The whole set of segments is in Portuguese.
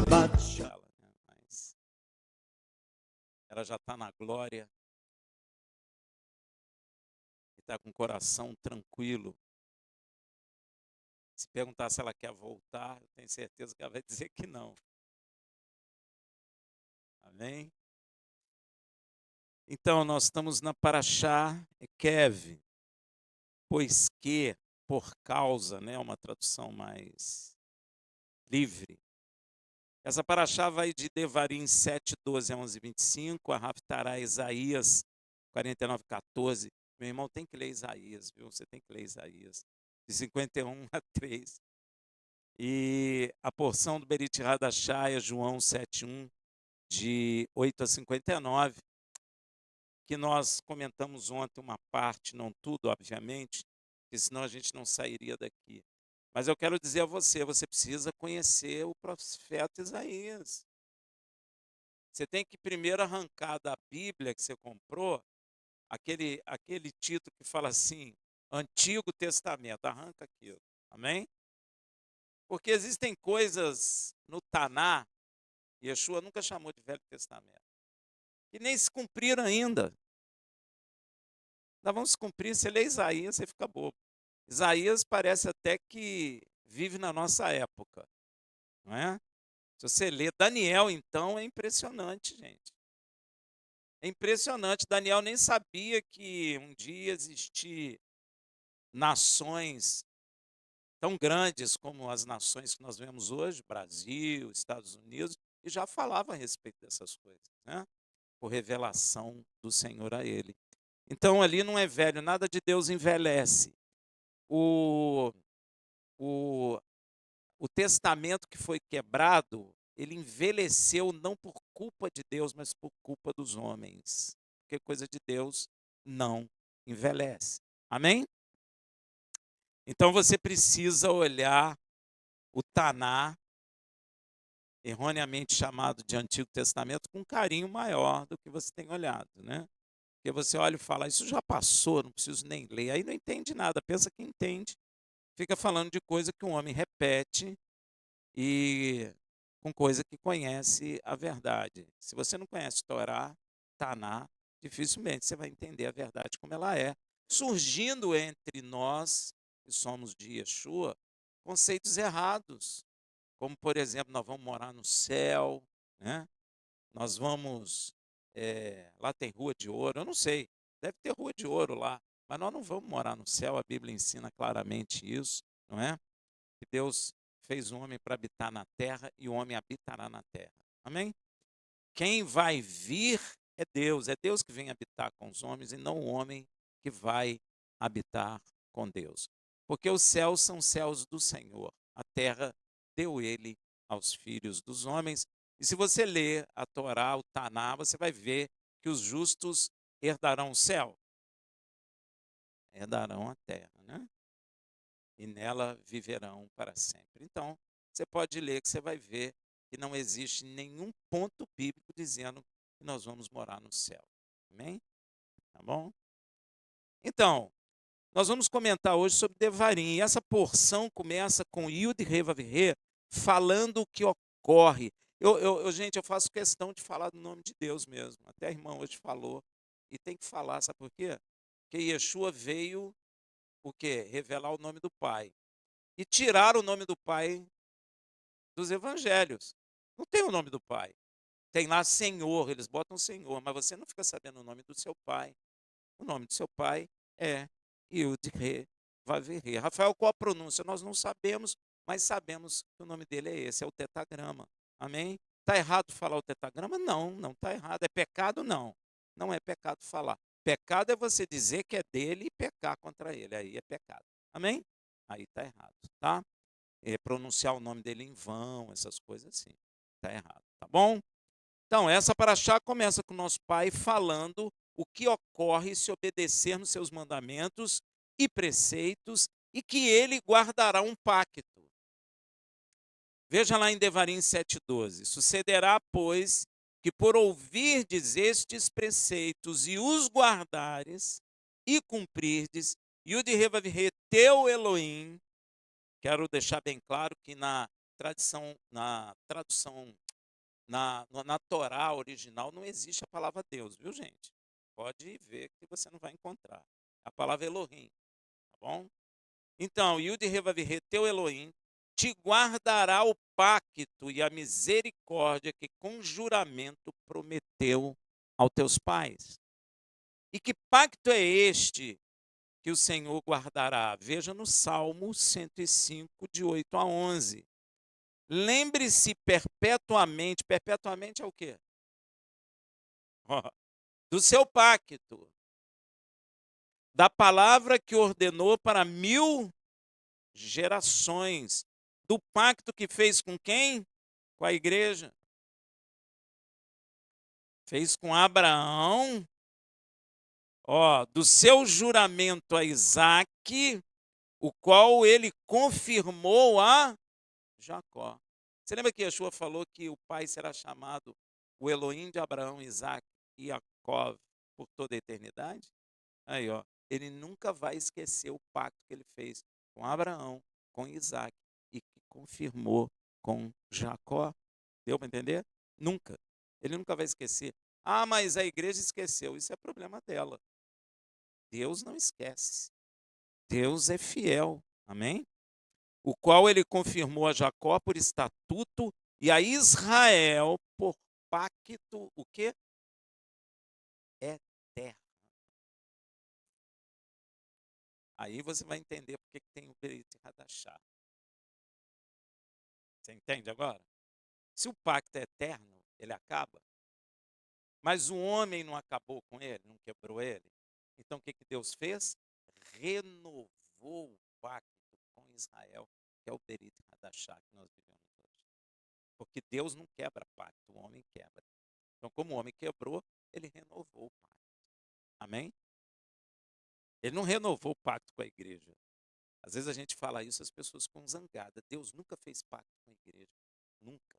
dela, né? Mas ela já está na glória e está com o coração tranquilo. Se perguntar se ela quer voltar, eu tenho certeza que ela vai dizer que não. Amém? Então, nós estamos na Parashá Ekev, pois que, por causa, né, uma tradução mais livre. Essa Parashá vai de Devarim 7, 12 a 11, 25, a Haftará Isaías 49, 14. Meu irmão tem que ler Isaías, viu? Você tem que ler Isaías, de 51 a 3. E a porção do Berit Hadashá é João 7, 1, de 8 a 59, que nós comentamos ontem uma parte, não tudo, obviamente, porque senão a gente não sairia daqui. Mas eu quero dizer a você, você precisa conhecer o profeta Isaías. Você tem que primeiro arrancar da Bíblia que você comprou aquele título que fala assim, Antigo Testamento, arranca aquilo, amém? Porque existem coisas no Taná, Yeshua nunca chamou de Velho Testamento, que nem se cumpriram ainda. Nós vamos cumprir, você lê Isaías, você fica bobo. Isaías parece até que vive na nossa época, não é? Se você lê Daniel, então, é impressionante, gente. É impressionante. Daniel nem sabia que um dia ia existir nações tão grandes como as nações que nós vemos hoje, Brasil, Estados Unidos, e já falava a respeito dessas coisas, né? Por revelação do Senhor a ele. Então, ali não é velho, nada de Deus envelhece. O, o, o testamento que foi quebrado, ele envelheceu não por culpa de Deus, mas por culpa dos homens. Porque coisa de Deus não envelhece. Amém? Então você precisa olhar o Taná, erroneamente chamado de Antigo Testamento, com um carinho maior do que você tem olhado, né? Porque você olha e fala, isso já passou, não preciso nem ler. Aí não entende nada, pensa que entende. Fica falando de coisa que um homem repete e com coisa que conhece a verdade. Se você não conhece Torá, Taná, dificilmente você vai entender a verdade como ela é. Surgindo entre nós, que somos de Yeshua, conceitos errados. Como, por exemplo, nós vamos morar no céu, né? Nós vamos, lá tem rua de ouro, eu não sei, deve ter rua de ouro lá, mas nós não vamos morar no céu, a Bíblia ensina claramente isso, não é? Que Deus fez o homem para habitar na terra e o homem habitará na terra. Amém? Quem vai vir é Deus que vem habitar com os homens e não o homem que vai habitar com Deus. Porque os céus são céus do Senhor, a terra deu ele aos filhos dos homens. E se você ler a Torá, o Taná, você vai ver que os justos herdarão o céu, herdarão a terra, né? E nela viverão para sempre. Então, você pode ler que você vai ver que não existe nenhum ponto bíblico dizendo que nós vamos morar no céu. Amém? Tá bom? Então, nós vamos comentar hoje sobre Devarim. E essa porção começa com Yud Re Vav Re, falando o que ocorre. Gente, eu faço questão de falar do nome de Deus mesmo. Até a irmã hoje falou. E tem que falar, sabe por quê? Porque Yeshua veio o quê? Revelar o nome do Pai. E tirar o nome do Pai dos evangelhos. Não tem o nome do Pai. Tem lá Senhor, eles botam Senhor, mas você não fica sabendo o nome do seu pai. O nome do seu pai é Yud-Re Vav-Re. Rafael, qual a pronúncia? Nós não sabemos, mas sabemos que o nome dele é esse, é o tetagrama. Amém? Está errado falar o tetagrama? Não, não está errado. É pecado? Não. Não é pecado falar. Pecado é você dizer que é dele e pecar contra ele. Aí é pecado. Amém? Aí está errado, tá? Pronunciar o nome dele em vão, essas coisas assim. Está errado, tá bom? Então, essa paraxá começa com o nosso pai falando o que ocorre se obedecermos seus mandamentos e preceitos e que ele guardará um pacto. Veja lá em Devarim 7,12. Sucederá, pois, que por ouvirdes estes preceitos e os guardares e cumprirdes, e o de Revavirre teu Elohim. Quero deixar bem claro que na na tradução, na Torá original não existe a palavra Deus, viu, gente? Pode ver que você não vai encontrar. A palavra Elohim, tá bom? Então, Yud Revavirê, teu Elohim, te guardará o pacto e a misericórdia que com juramento prometeu aos teus pais. E que pacto é este que o Senhor guardará? Veja no Salmo 105, de 8 a 11. Lembre-se perpetuamente, perpetuamente é o quê? Do seu pacto, da palavra que ordenou para 1000 gerações, do pacto que fez com quem? Com a igreja. Fez com Abraão, do seu juramento a Isaque, o qual ele confirmou a Jacó. Você lembra que Yeshua falou que o pai será chamado o Elohim de Abraão, Isaque e Jacó por toda a eternidade? Aí, ele nunca vai esquecer o pacto que ele fez com Abraão, com Isaque e que confirmou com Jacó. Deu para entender? Nunca. Ele nunca vai esquecer. Ah, mas a igreja esqueceu. Isso é problema dela. Deus não esquece. Deus é fiel. Amém? O qual ele confirmou a Jacó por estatuto e a Israel por pacto, o quê? Eterno. Aí você vai entender porque que tem o Beit Hadashah. Você entende agora? Se o pacto é eterno, ele acaba. Mas o homem não acabou com ele, não quebrou ele. Então o que Deus fez? Renovou o pacto com Israel, que é o Beit Hadashah que nós vivemos hoje. Porque Deus não quebra pacto, o homem quebra. Então, como o homem quebrou, ele renovou o pacto. Amém? Ele não renovou o pacto com a igreja. Às vezes a gente fala isso, as pessoas ficam zangadas. Deus nunca fez pacto com a igreja. Nunca.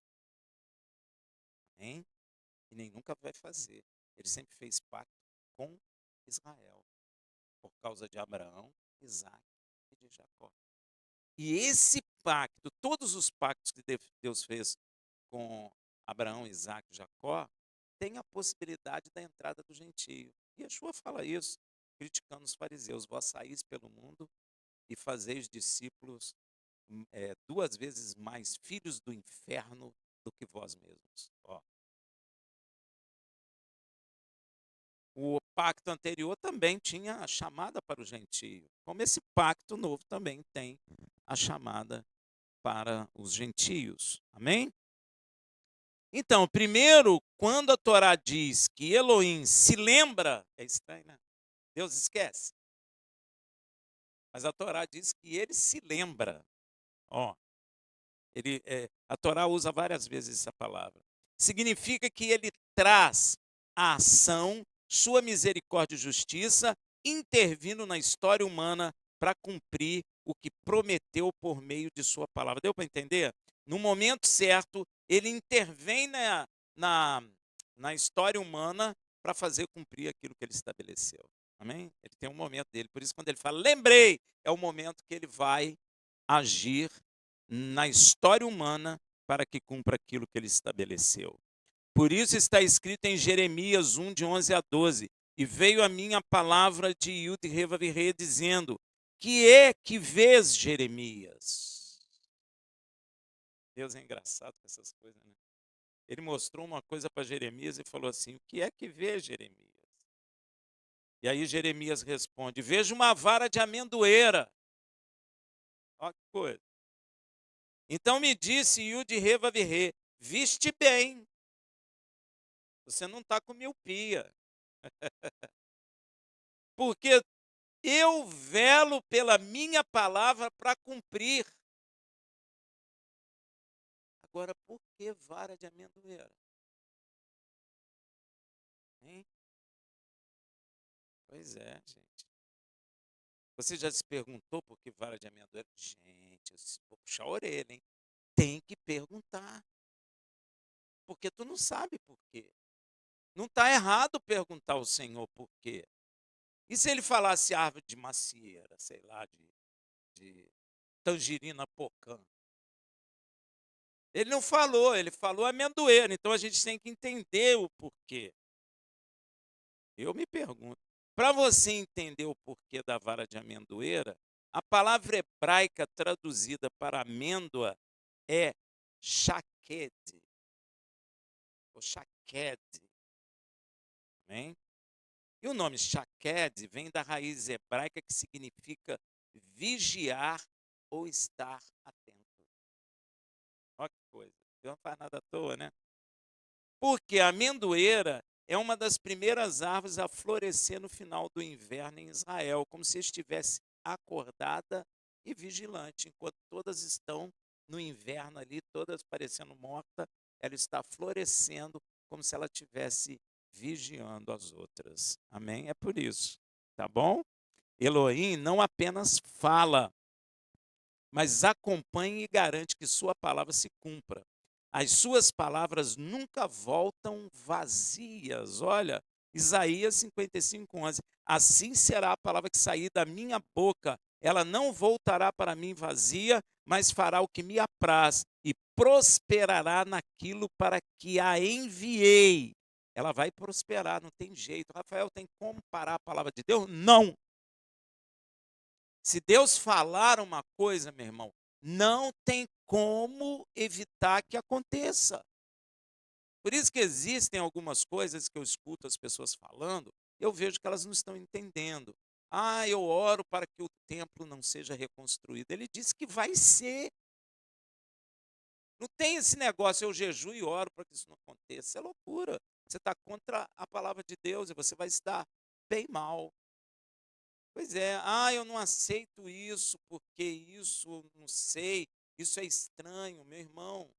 Amém? E nem nunca vai fazer. Ele sempre fez pacto com Israel, por causa de Abraão, Isaac e de Jacó. E esse pacto, todos os pactos que Deus fez com Abraão, Isaac e Jacó, tem a possibilidade da entrada do gentio. E Yeshua fala isso, criticando os fariseus. Vós saís pelo mundo e fazeis discípulos 2 vezes mais filhos do inferno do que vós mesmos. O pacto anterior também tinha a chamada para o gentio, como esse pacto novo também tem a chamada para os gentios. Amém? Então, primeiro, quando a Torá diz que Elohim se lembra, é estranho, né? Deus esquece. Mas a Torá diz que ele se lembra. A Torá usa várias vezes essa palavra. Significa que ele traz a ação, sua misericórdia e justiça, intervindo na história humana para cumprir o que prometeu por meio de sua palavra. Deu para entender? No momento certo, ele intervém na história humana para fazer cumprir aquilo que ele estabeleceu. Amém? Ele tem um momento dele. Por isso, quando ele fala, lembrei, é o momento que ele vai agir na história humana para que cumpra aquilo que ele estabeleceu. Por isso está escrito em Jeremias 1, de 11 a 12, e veio a minha palavra de Yud Revavirê dizendo, que é que vês, Jeremias? Deus é engraçado com essas coisas, né? Ele mostrou uma coisa para Jeremias e falou assim, o que é que vês, Jeremias? E aí Jeremias responde, vejo uma vara de amendoeira. Olha que coisa. Então me disse Yud Revavirê, viste bem, você não está com miopia. Porque eu velo pela minha palavra para cumprir. Agora, por que vara de amendoeira? Hein? Pois é, gente. Você já se perguntou por que vara de amendoeira? Gente, eu vou puxar a orelha, hein? Tem que perguntar. Porque tu não sabe por quê. Não está errado perguntar ao Senhor por quê. E se ele falasse árvore de macieira, sei lá, de tangerina pocã? Ele não falou, ele falou amendoeira, então a gente tem que entender o porquê. Eu me pergunto, para você entender o porquê da vara de amendoeira, a palavra hebraica traduzida para amêndoa é shaked, ou shaked, amém? E o nome shaked vem da raiz hebraica que significa vigiar ou estar atento. Olha que coisa, Deus não faz nada à toa, né? Porque a amendoeira é uma das primeiras árvores a florescer no final do inverno em Israel, como se estivesse acordada e vigilante, enquanto todas estão no inverno ali, todas parecendo mortas, ela está florescendo como se ela estivesse vigiando as outras. Amém? É por isso, tá bom? Elohim não apenas fala, mas acompanha e garante que sua palavra se cumpra. As suas palavras nunca voltam vazias. Olha, Isaías 55:11. Assim será a palavra que sair da minha boca. Ela não voltará para mim vazia, mas fará o que me apraz e prosperará naquilo para que a enviei. Ela vai prosperar, não tem jeito. Rafael, tem como parar a palavra de Deus? Não. Se Deus falar uma coisa, meu irmão, não tem como evitar que aconteça. Por isso que existem algumas coisas que eu escuto as pessoas falando, eu vejo que elas não estão entendendo. Ah, eu oro para que o templo não seja reconstruído. Ele disse que vai ser. Não tem esse negócio, eu jejuo e oro para que isso não aconteça. Isso é loucura. Você está contra a palavra de Deus e você vai estar bem mal. Pois é, eu não aceito isso, porque isso, não sei, isso é estranho, meu irmão.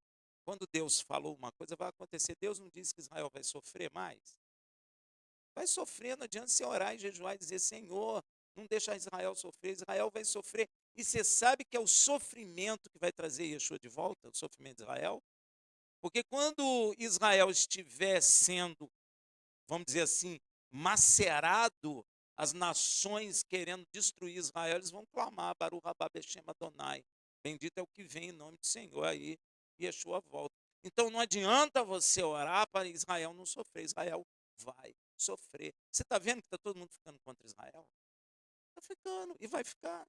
Quando Deus falou uma coisa, vai acontecer. Deus não disse que Israel vai sofrer mais. Vai sofrer, não adianta você orar e jejuar e dizer, Senhor, não deixa Israel sofrer. Israel vai sofrer. E você sabe que é o sofrimento que vai trazer Yeshua de volta, o sofrimento de Israel? Porque quando Israel estiver sendo, vamos dizer assim, macerado, as nações querendo destruir Israel, eles vão clamar, Baruch Rabá Beshem Adonai, bendito é o que vem em nome do Senhor, aí Yeshua volta. Então não adianta você orar para Israel não sofrer, Israel vai sofrer. Você está vendo que está todo mundo ficando contra Israel? Está ficando, e vai ficar.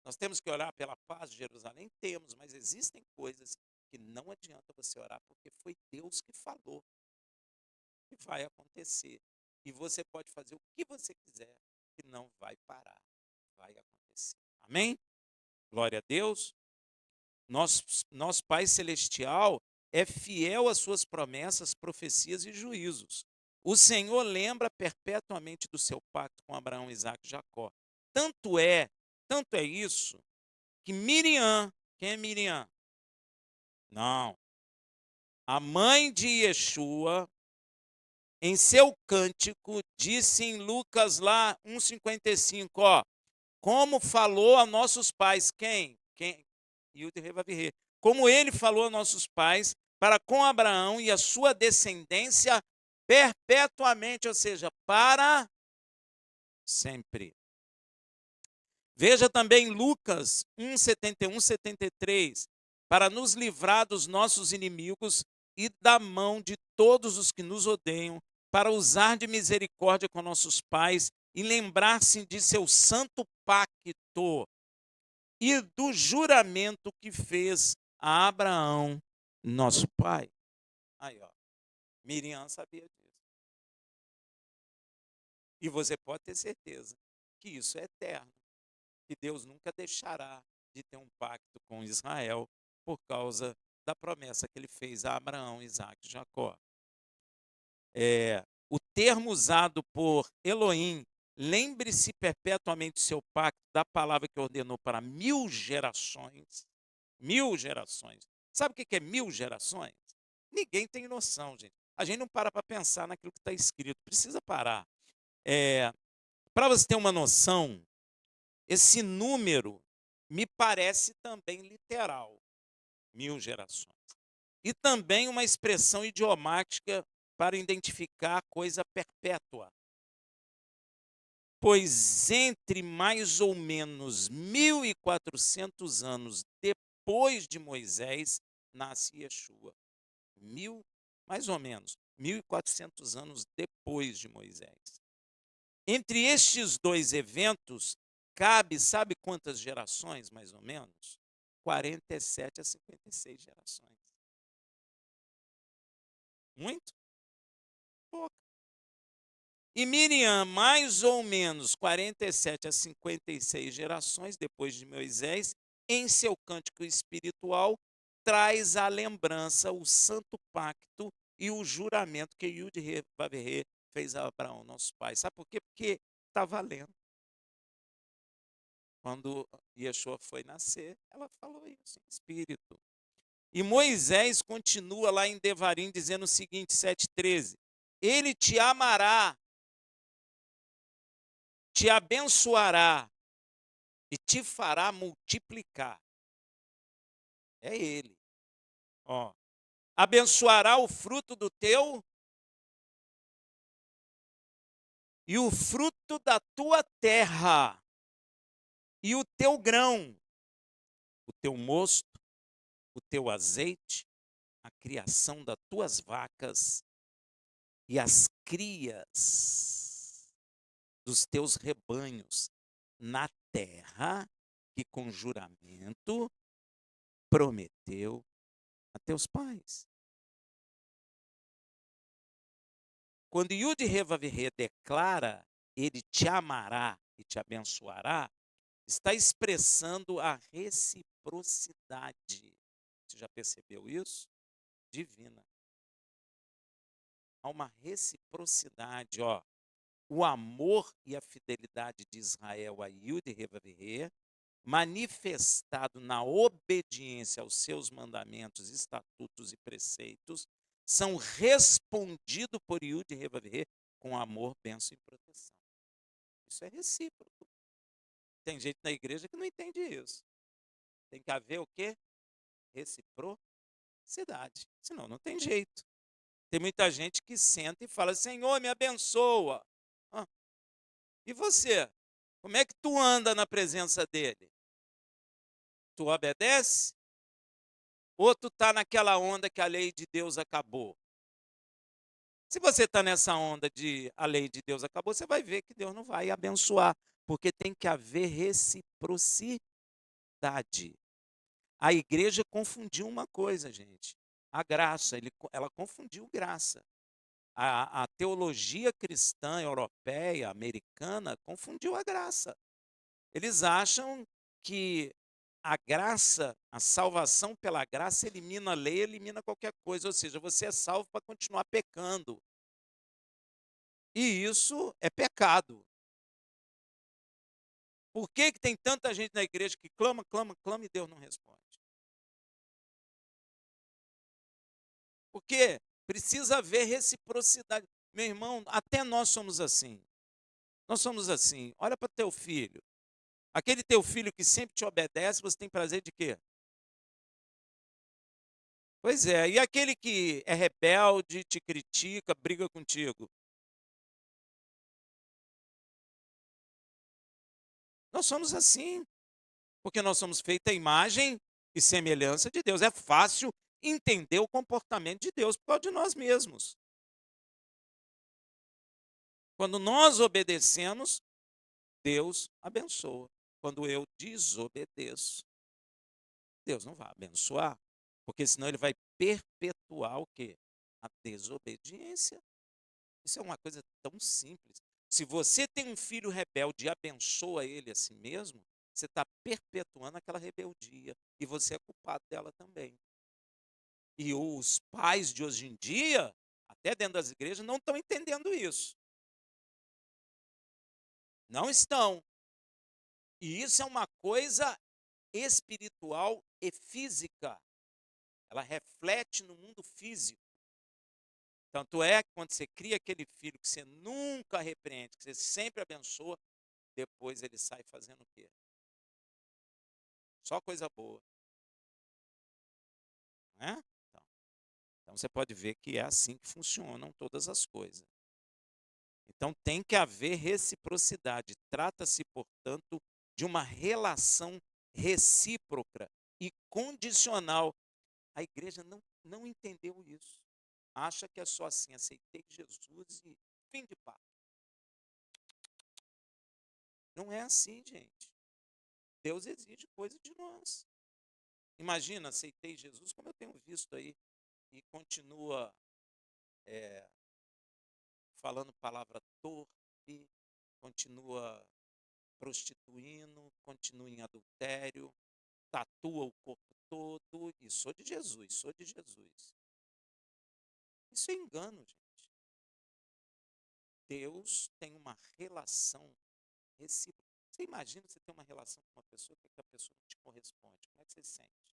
Nós temos que orar pela paz de Jerusalém? Temos, mas existem coisas que não adianta você orar, porque foi Deus que falou que vai acontecer. E você pode fazer o que você quiser, que não vai parar, vai acontecer. Amém? Glória a Deus. Nosso Pai Celestial é fiel às suas promessas, profecias e juízos. O Senhor lembra perpetuamente do seu pacto com Abraão, Isaac e Jacó. Tanto é isso, que Miriam, quem é Miriam? Não. A mãe de Yeshua, em seu cântico, disse em Lucas lá 1,55, ó, como falou a nossos pais, quem? Como ele falou a nossos pais, para com Abraão e a sua descendência perpetuamente, ou seja, para sempre. Veja também Lucas 1,71, 73, para nos livrar dos nossos inimigos e da mão de todos os que nos odeiam, para usar de misericórdia com nossos pais e lembrar-se de seu santo pacto e do juramento que fez a Abraão, nosso pai. Aí, ó, Miriam sabia disso. E você pode ter certeza que isso é eterno, que Deus nunca deixará de ter um pacto com Israel por causa da promessa que ele fez a Abraão, Isaac e Jacó. O termo usado por Elohim, lembre-se perpetuamente do seu pacto, da palavra que ordenou para 1000 gerações. 1000 gerações. Sabe o que é 1000 gerações? Ninguém tem noção, gente. A gente não para pensar naquilo que está escrito. Precisa parar. Para você ter uma noção, esse número me parece também literal. 1000 gerações. E também uma expressão idiomática para identificar coisa perpétua. Pois entre mais ou menos 1400 anos depois de Moisés, nasce Yeshua. Mais ou menos, 1.400 anos depois de Moisés. Entre estes dois eventos, cabe, sabe quantas gerações, mais ou menos? 47 a 56 gerações. Muito? Pouco. E Miriam, mais ou menos 47 a 56 gerações depois de Moisés, em seu cântico espiritual, traz à lembrança o santo pacto e o juramento que Yud-Heh-Vav-Heh fez a Abraão, nosso pai. Sabe por quê? Porque está valendo. Quando Yeshua foi nascer, ela falou isso em espírito. E Moisés continua lá em Devarim dizendo o seguinte, 7,13: Ele te amará, te abençoará e te fará multiplicar. É ele. Ó, abençoará o fruto do teu e o fruto da tua terra e o teu grão, o teu mosto, o teu azeite, a criação das tuas vacas e as crias dos teus rebanhos na terra que com juramento prometeu a teus pais. Quando Yud-Heh-Vav-Heh declara, ele te amará e te abençoará, está expressando a reciprocidade. Você já percebeu isso? Divina. Há uma reciprocidade, ó. O amor e a fidelidade de Israel a Yud-Heh-Vav-Heh, manifestado na obediência aos seus mandamentos, estatutos e preceitos, são respondidos por Yud-Heh-Vav-Heh com amor, bênção e proteção. Isso é recíproco. Tem gente na igreja que não entende isso. Tem que haver o quê? Reciprocidade. Senão não tem jeito. Tem muita gente que senta e fala, Senhor, me abençoa. Ah, e você? Como é que tu anda na presença dele? Tu obedece? Ou tu está naquela onda que a lei de Deus acabou? Se você está nessa onda de a lei de Deus acabou, você vai ver que Deus não vai abençoar, porque tem que haver reciprocidade. A igreja confundiu uma coisa, gente. A graça, ela confundiu graça. A teologia cristã europeia, americana, confundiu a graça. Eles acham que a graça, a salvação pela graça elimina a lei, elimina qualquer coisa. Ou seja, você é salvo para continuar pecando. E isso é pecado. Por que tem tanta gente na igreja que clama, clama, clama e Deus não responde? Porque precisa haver reciprocidade. Meu irmão, até nós somos assim. Nós somos assim. Olha para teu filho. Aquele teu filho que sempre te obedece, você tem prazer de quê? Pois é. E aquele que é rebelde, te critica, briga contigo? Nós somos assim. Porque nós somos feitos à imagem e semelhança de Deus. É fácil entender o comportamento de Deus por causa de nós mesmos. Quando nós obedecemos, Deus abençoa. Quando eu desobedeço, Deus não vai abençoar, porque senão ele vai perpetuar o quê? A desobediência. Isso é uma coisa tão simples. Se você tem um filho rebelde e abençoa ele a si mesmo, você está perpetuando aquela rebeldia e você é culpado dela também. E os pais de hoje em dia, até dentro das igrejas, não estão entendendo isso. Não estão. E isso é uma coisa espiritual e física. Ela reflete no mundo físico. Tanto é que quando você cria aquele filho que você nunca repreende, que você sempre abençoa, depois ele sai fazendo o quê? Só coisa boa. Não é? Então você pode ver que é assim que funcionam todas as coisas. Então tem que haver reciprocidade. Trata-se, portanto, de uma relação recíproca e condicional. A igreja não entendeu isso. Acha que é só assim, aceitei Jesus e fim de papo. Não é assim, gente. Deus exige coisa de nós. Imagina, aceitei Jesus, como eu tenho visto aí, e continua eh, falando palavra torpe, continua prostituindo, continua em adultério, tatua o corpo todo, e sou de Jesus, sou de Jesus. Isso é engano, gente. Deus tem uma relação recíproca. Você imagina você ter uma relação com uma pessoa que a pessoa não te corresponde. Como é que você se sente?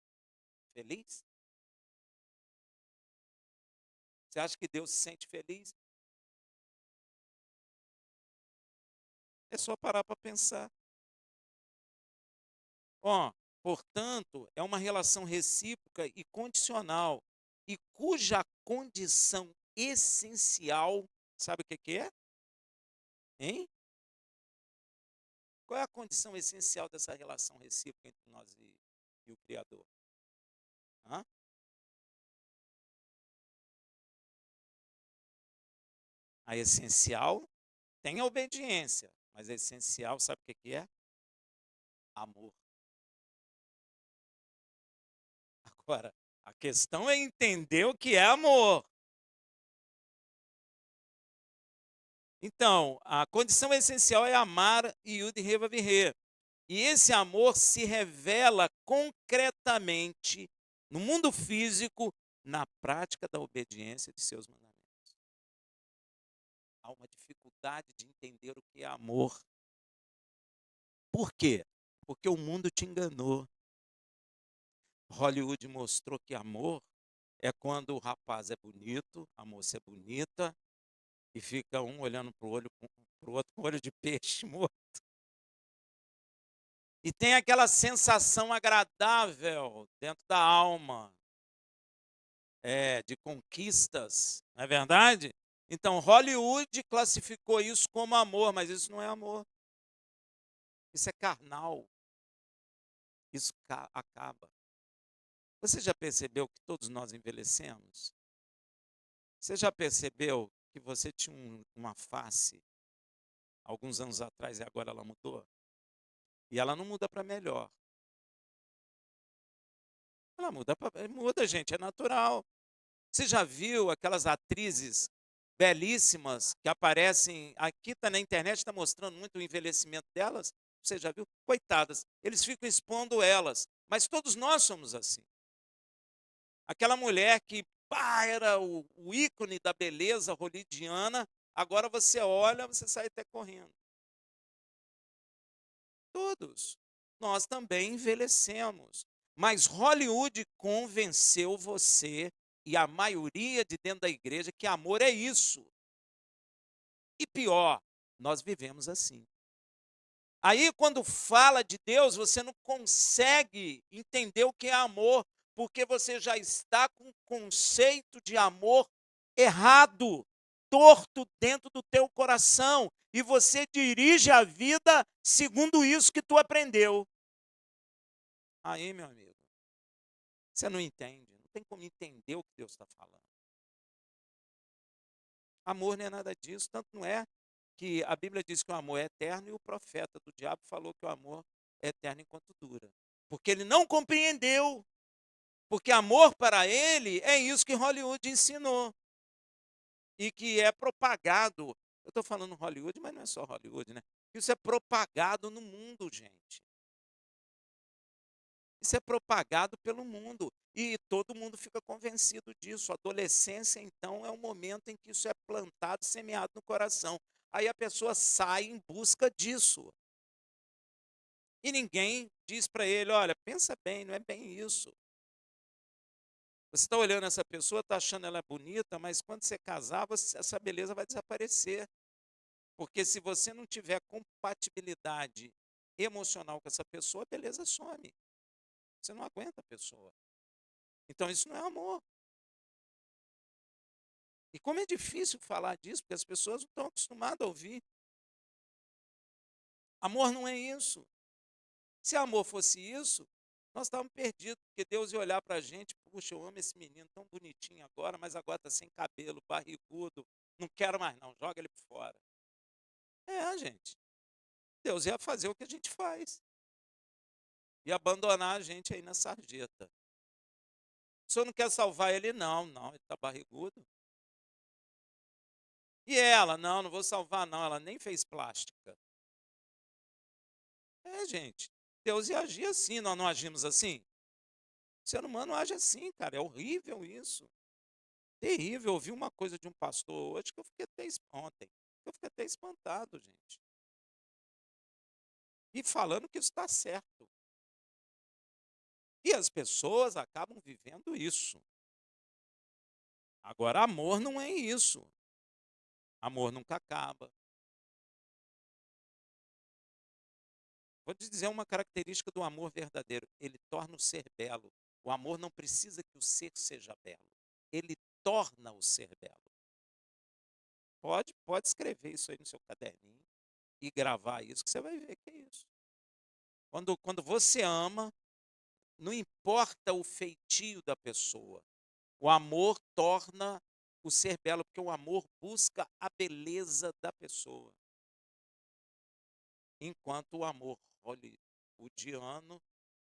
Feliz? Você acha que Deus se sente feliz? É só parar para pensar. Ó, portanto, é uma relação recíproca e condicional, e cuja condição essencial, sabe o que é? Hein? Qual é a condição essencial dessa relação recíproca entre nós e o Criador? Hã? A essencial tem a obediência, mas a essencial, sabe o que é? Amor. Agora, a questão é entender o que é amor. Então, a condição essencial é amar Yud Reva Virre. E esse amor se revela concretamente no mundo físico, na prática da obediência de seus mandamentos. Há uma dificuldade de entender o que é amor. Por quê? Porque o mundo te enganou. Hollywood mostrou que amor é quando o rapaz é bonito, a moça é bonita, e fica um olhando para o olho pro outro com olho de peixe morto. E tem aquela sensação agradável dentro da alma, de conquistas, não é verdade? Então, Hollywood classificou isso como amor, mas isso não é amor. Isso é carnal. Isso acaba. Você já percebeu que todos nós envelhecemos? Você já percebeu que você tinha uma face alguns anos atrás e agora ela mudou? E ela não muda para melhor. Ela muda, gente, é natural. Você já viu aquelas atrizes belíssimas que aparecem, aqui tá na internet, está mostrando muito o envelhecimento delas? Você já viu? Coitadas, eles ficam expondo elas, mas todos nós somos assim. Aquela mulher que pá, era o ícone da beleza hollywoodiana, agora você olha, você sai até correndo. Todos. Nós também envelhecemos. Mas Hollywood convenceu você e a maioria de dentro da igreja que amor é isso. E pior, nós vivemos assim. Aí, quando fala de Deus, você não consegue entender o que é amor, porque você já está com o conceito de amor errado, torto dentro do teu coração, e você dirige a vida segundo isso que tu aprendeu. Aí, meu amigo, você não entende, não tem como entender o que Deus está falando. Amor não é nada disso, tanto não é que a Bíblia diz que o amor é eterno e o profeta do diabo falou que o amor é eterno enquanto dura. Porque ele não compreendeu. Porque amor para ele é isso que Hollywood ensinou. E que é propagado. Eu estou falando Hollywood, mas não é só Hollywood, né? Isso é propagado no mundo, gente. Isso é propagado pelo mundo. E todo mundo fica convencido disso. A adolescência, então, é o momento em que isso é plantado, semeado no coração. Aí a pessoa sai em busca disso. E ninguém diz para ele: olha, pensa bem, não é bem isso. Você está olhando essa pessoa, está achando ela bonita, mas quando você casar, essa beleza vai desaparecer. Porque se você não tiver compatibilidade emocional com essa pessoa, a beleza some. Você não aguenta a pessoa. Então isso não é amor. E como é difícil falar disso, porque as pessoas não estão acostumadas a ouvir. Amor não é isso. Se amor fosse isso, Nós estávamos perdidos, porque Deus ia olhar para a gente, puxa, eu amo esse menino tão bonitinho agora, mas agora está sem cabelo, barrigudo, não quero mais não, joga ele por fora. Gente, Deus ia fazer o que a gente faz, ia abandonar a gente aí na sarjeta. O senhor não quer salvar ele? Não, ele está barrigudo. E ela? Não vou salvar não, ela nem fez plástica. Gente, Deus ia agir assim, nós não agimos assim? O ser humano age assim, cara, é horrível isso. Terrível. Eu ouvi uma coisa de um pastor hoje que eu fiquei até ontem. Eu fiquei até espantado, gente. E falando que isso está certo. E as pessoas acabam vivendo isso. Agora, amor não é isso. Amor nunca acaba. Vou te dizer uma característica do amor verdadeiro. Ele torna o ser belo. O amor não precisa que o ser seja belo. Ele torna o ser belo. Pode escrever isso aí no seu caderninho e gravar isso, que você vai ver que é isso. Quando você ama, não importa o feitio da pessoa, o amor torna o ser belo, porque o amor busca a beleza da pessoa. Enquanto o amor hollywoodiano,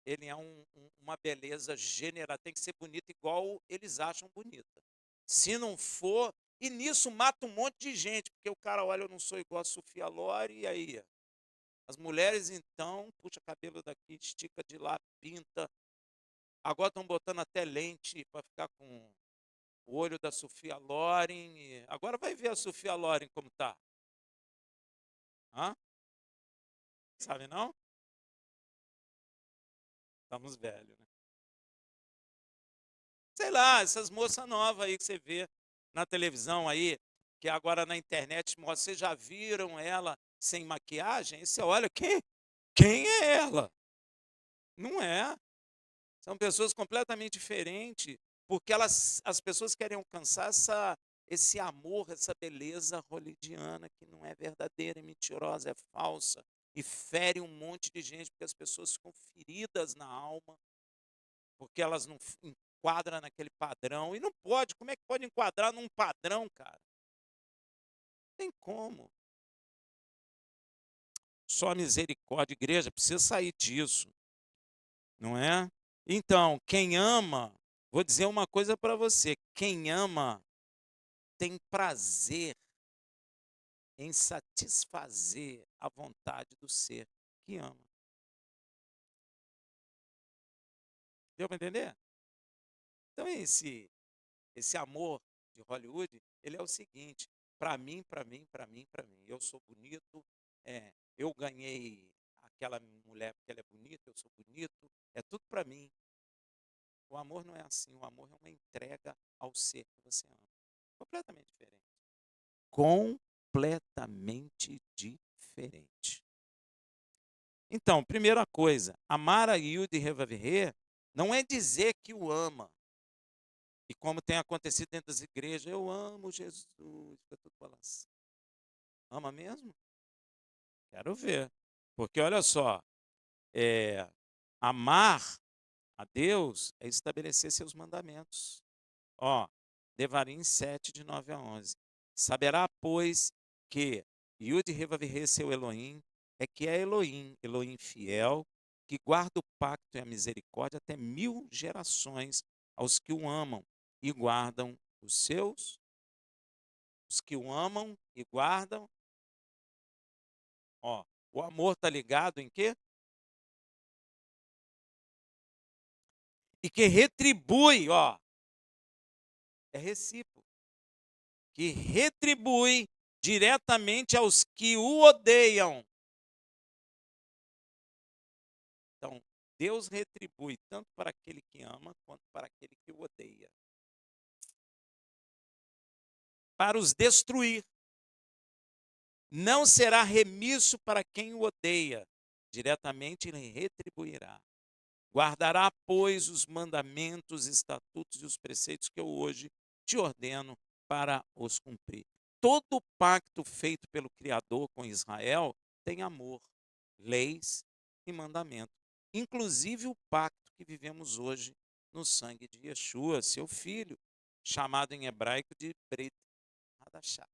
ele é uma beleza general, tem que ser bonito igual eles acham bonita. Se não for, e nisso mata um monte de gente, porque o cara olha, eu não sou igual a Sofia Loren, e aí? As mulheres, então, puxa cabelo daqui, estica de lá, pinta. Agora estão botando até lente para ficar com o olho da Sofia Loren. Agora vai ver a Sofia Loren como tá. Hã? Sabe não? Estamos velhos, né? Sei lá, essas moças novas aí que você vê na televisão aí, que agora na internet mostra, vocês já viram ela sem maquiagem? E você olha, quem é ela? Não é. São pessoas completamente diferentes, porque as pessoas querem alcançar esse amor, essa beleza hollywoodiana que não é verdadeira, é mentirosa, é falsa, e fere um monte de gente, porque as pessoas ficam feridas na alma, porque elas não enquadram naquele padrão. E não pode, como é que pode enquadrar num padrão, cara? Não tem como. Só misericórdia, igreja, precisa sair disso, não é? Então, quem ama, vou dizer uma coisa para você: quem ama tem prazer em satisfazer a vontade do ser que ama. Deu para entender? Então, esse amor de Hollywood, ele é o seguinte: para mim, para mim, para mim, para mim. Eu sou bonito, eu ganhei aquela mulher porque ela é bonita, eu sou bonito, é tudo para mim. O amor não é assim, o amor é uma entrega ao ser que você ama. Completamente diferente. Completamente diferente. Então, primeira coisa, amar a Yud e Revavirê não é dizer que o ama. E como tem acontecido dentro das igrejas, eu amo Jesus, fica tudo balançado. Ama mesmo? Quero ver. Porque olha só, amar a Deus é estabelecer seus mandamentos. Ó, Devarim 7, de 9 a 11. Saberá, pois, que Yud Revavirê, seu Elohim, é que é Elohim, Elohim fiel, que guarda o pacto e a misericórdia até 1000 gerações aos que o amam e guardam os que o amam e guardam. Ó, o amor está ligado em quê? E que retribui, ó, é recíproco, que retribui diretamente aos que o odeiam. Então, Deus retribui tanto para aquele que ama quanto para aquele que o odeia. Para os destruir. Não será remisso para quem o odeia. Diretamente ele retribuirá. Guardará, pois, os mandamentos, estatutos e os preceitos que eu hoje te ordeno para os cumprir. Todo pacto feito pelo Criador com Israel tem amor, leis e mandamentos. Inclusive o pacto que vivemos hoje no sangue de Yeshua, seu filho, chamado em hebraico de Brit Hadashah,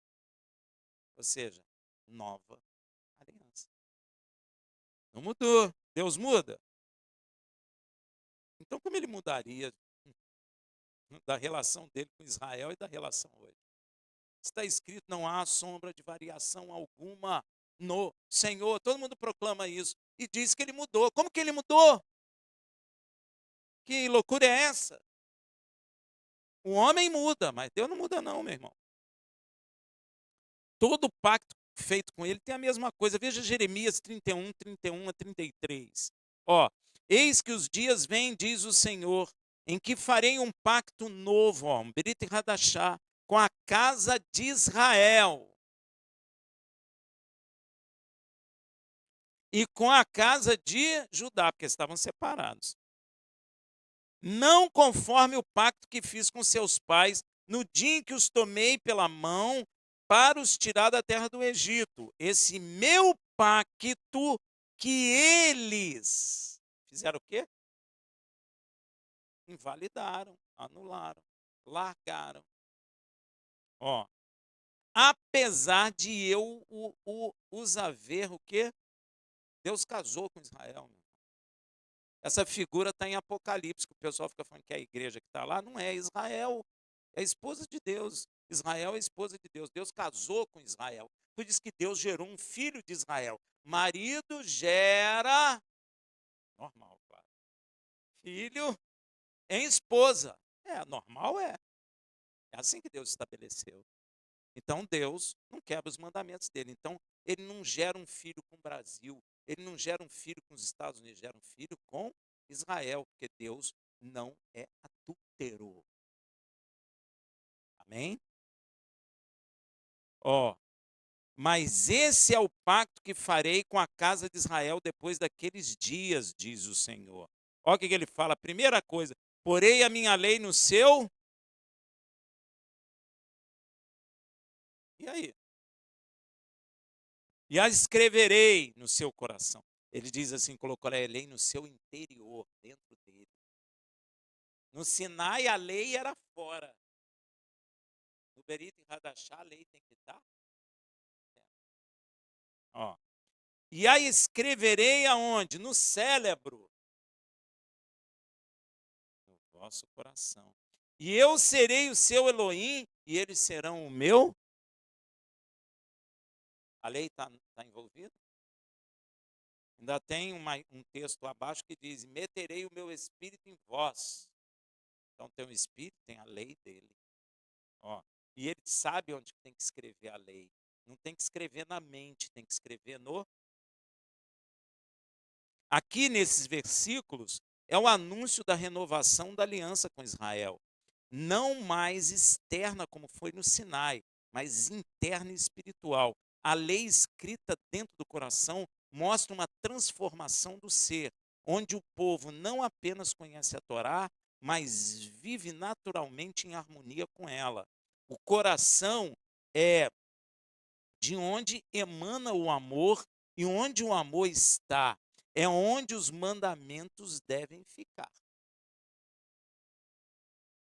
ou seja, nova aliança. Não mudou. Deus muda? Então, como ele mudaria da relação dele com Israel e da relação hoje? Está escrito, não há sombra de variação alguma no Senhor. Todo mundo proclama isso e diz que ele mudou. Como que ele mudou? Que loucura é essa? O homem muda, mas Deus não muda não, meu irmão. Todo pacto feito com ele tem a mesma coisa. Veja Jeremias 31, 31 a 33. Ó, eis que os dias vêm, diz o Senhor, em que farei um pacto novo, ó, um Brit Hadashah, com a casa de Israel e com a casa de Judá, porque estavam separados. Não conforme o pacto que fiz com seus pais no dia em que os tomei pela mão para os tirar da terra do Egito. Esse meu pacto que eles fizeram o quê? Invalidaram, anularam, largaram. Ó, apesar de eu os haver o quê? Deus casou com Israel. Essa figura está em Apocalipse, que o pessoal fica falando que é a igreja que está lá. Não é, Israel é a esposa de Deus. Israel é a esposa de Deus. Deus casou com Israel. Por isso que Deus gerou um filho de Israel. Marido gera, normal, claro, filho em esposa. É, normal é. É assim que Deus estabeleceu. Então Deus não quebra os mandamentos dele. Então ele não gera um filho com o Brasil. Ele não gera um filho com os Estados Unidos. Gera um filho com Israel. Porque Deus não é adúltero. Amém? Ó, mas esse é o pacto que farei com a casa de Israel depois daqueles dias, diz o Senhor. Olha o que ele fala. Primeira coisa, porei a minha lei no seu. E aí? E a escreverei no seu coração. Ele diz assim, colocou a lei no seu interior, dentro dele. No Sinai a lei era fora. No Berit e Hadashah a lei tem que estar dentro. Ó. E a escreverei aonde? No cérebro. No vosso coração. E eu serei o seu Elohim e eles serão o meu. A lei está envolvida? Ainda tem um texto abaixo que diz, meterei o meu espírito em vós. Então tem o espírito, tem a lei dele. Ó, e ele sabe onde tem que escrever a lei. Não tem que escrever na mente, tem que escrever no. Aqui nesses versículos é o anúncio da renovação da aliança com Israel. Não mais externa como foi no Sinai, mas interna e espiritual. A lei escrita dentro do coração mostra uma transformação do ser, onde o povo não apenas conhece a Torá, mas vive naturalmente em harmonia com ela. O coração é de onde emana o amor e onde o amor está, é onde os mandamentos devem ficar.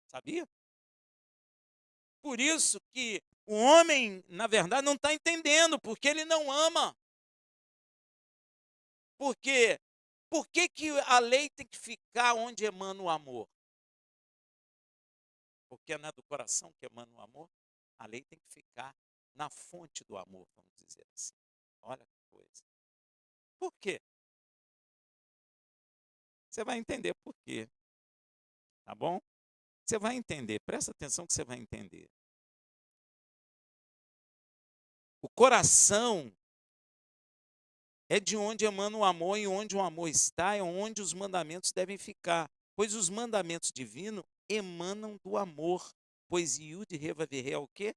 Sabia? Por isso que o homem, na verdade, não está entendendo, porque ele não ama. Por quê? Por que, que a lei tem que ficar onde emana o amor? Porque não é do coração que emana o amor? A lei tem que ficar na fonte do amor, vamos dizer assim. Olha que coisa. Por quê? Você vai entender por quê. Tá bom? Você vai entender, presta atenção que você vai entender. O coração é de onde emana o amor e onde o amor está, é onde os mandamentos devem ficar. Pois os mandamentos divinos emanam do amor. Pois Yud Reva Virre é o quê?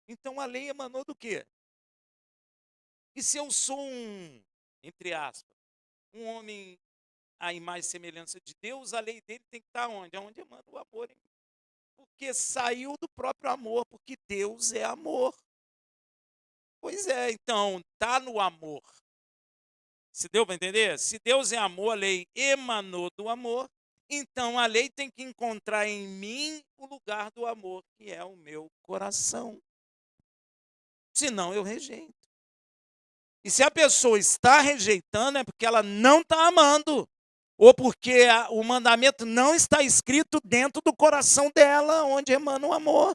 Então a lei emanou do quê? E se eu sou entre aspas, um homem à imagem e semelhança de Deus, a lei dele tem que estar onde? Onde emana o amor. Porque saiu do próprio amor, porque Deus é amor. Pois é, então, está no amor. Se deu para entender? Se Deus é amor, a lei emanou do amor, então a lei tem que encontrar em mim o lugar do amor, que é o meu coração. Senão eu rejeito. E se a pessoa está rejeitando, é porque ela não está amando. Ou porque o mandamento não está escrito dentro do coração dela, onde emana o amor.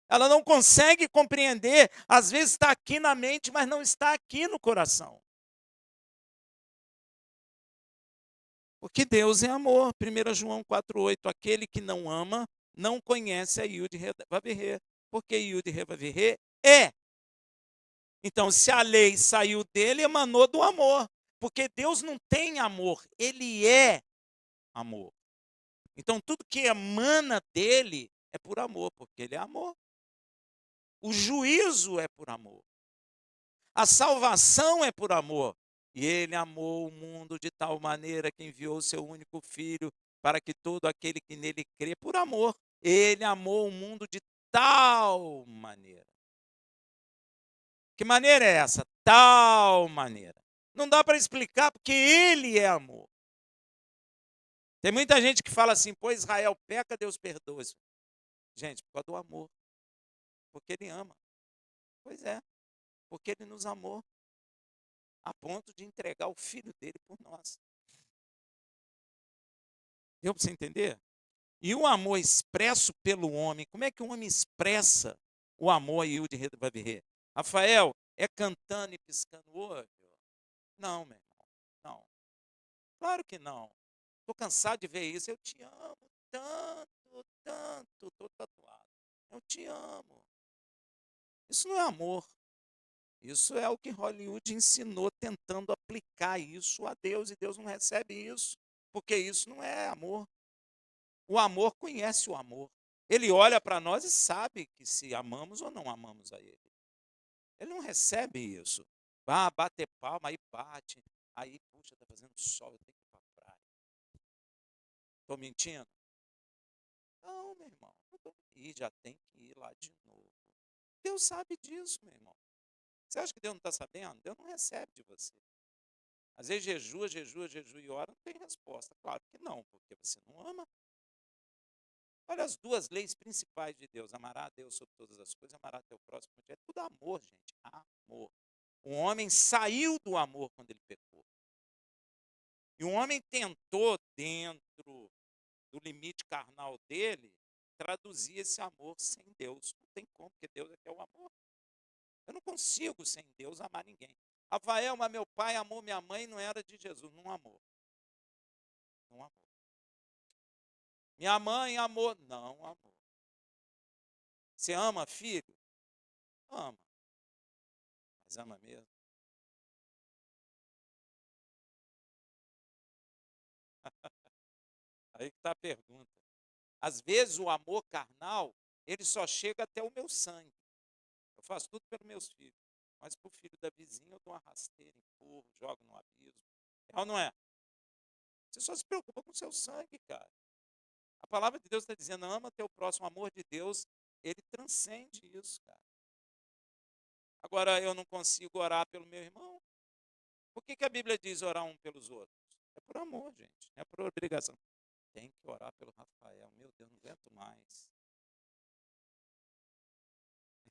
Ela não consegue compreender, às vezes está aqui na mente, mas não está aqui no coração. Porque Deus é amor. 1 João 4,8. Aquele que não ama, não conhece a Yud Vavirê. Porque Yud Vavirê é. Então, se a lei saiu dele, emanou do amor. Porque Deus não tem amor, ele é amor. Então, tudo que emana dele é por amor, porque ele é amor. O juízo é por amor. A salvação é por amor. E ele amou o mundo de tal maneira que enviou o seu único filho para que todo aquele que nele crê, por amor, ele amou o mundo de tal maneira. Que maneira é essa? Tal maneira. Não dá para explicar porque ele é amor. Tem muita gente que fala assim, pô, Israel peca, Deus perdoa. Gente, por causa do amor. Porque ele ama. Pois é, porque ele nos amou a ponto de entregar o filho dele por nós. Deu para você entender? E o amor expresso pelo homem, como é que o homem expressa o amor e o de Vavirê? Rafael, é cantando e piscando o olho? Não, meu irmão, não. Claro que não. Estou cansado de ver isso. Eu te amo tanto, tanto, estou tatuado. Eu te amo. Isso não é amor. Isso é o que Hollywood ensinou, tentando aplicar isso a Deus, e Deus não recebe isso, porque isso não é amor. O amor conhece o amor. Ele olha para nós e sabe que se amamos ou não amamos a Ele. Ele não recebe isso. Vá bater palma, aí bate. Aí, puxa, está fazendo sol, eu tenho que ir para a praia. Estou mentindo? Não, meu irmão. E já tem que ir lá de novo. Deus sabe disso, meu irmão. Você acha que Deus não está sabendo? Deus não recebe de você. Às vezes jejua, jejua, jejua e ora, não tem resposta. Claro que não, porque você não ama. Olha as duas leis principais de Deus: amará a Deus sobre todas as coisas, amará teu próximo. É tudo amor, gente. Amor. O homem saiu do amor quando ele pecou. E o homem tentou, dentro do limite carnal dele, traduzir esse amor sem Deus. Não tem como, porque Deus é que é o amor. Eu não consigo, sem Deus, amar ninguém. Rafael, mas meu pai amou minha mãe, não era de Jesus. Não amou. Não amou. Minha mãe amou. Não amou. Você ama filho? Ama. Mas ama mesmo? Aí que está a pergunta. Às vezes o amor carnal, ele só chega até o meu sangue. Eu faço tudo pelos meus filhos. Mas para o filho da vizinha eu dou uma rasteira, empurro, jogo no abismo. É ou não é? Você só se preocupa com o seu sangue, cara. A palavra de Deus está dizendo, ama teu próximo. O amor de Deus, ele transcende isso, cara. Agora, eu não consigo orar pelo meu irmão. Por que a Bíblia diz orar um pelos outros? É por amor, gente. Não é por obrigação. Tem que orar pelo Rafael. Meu Deus, não aguento mais.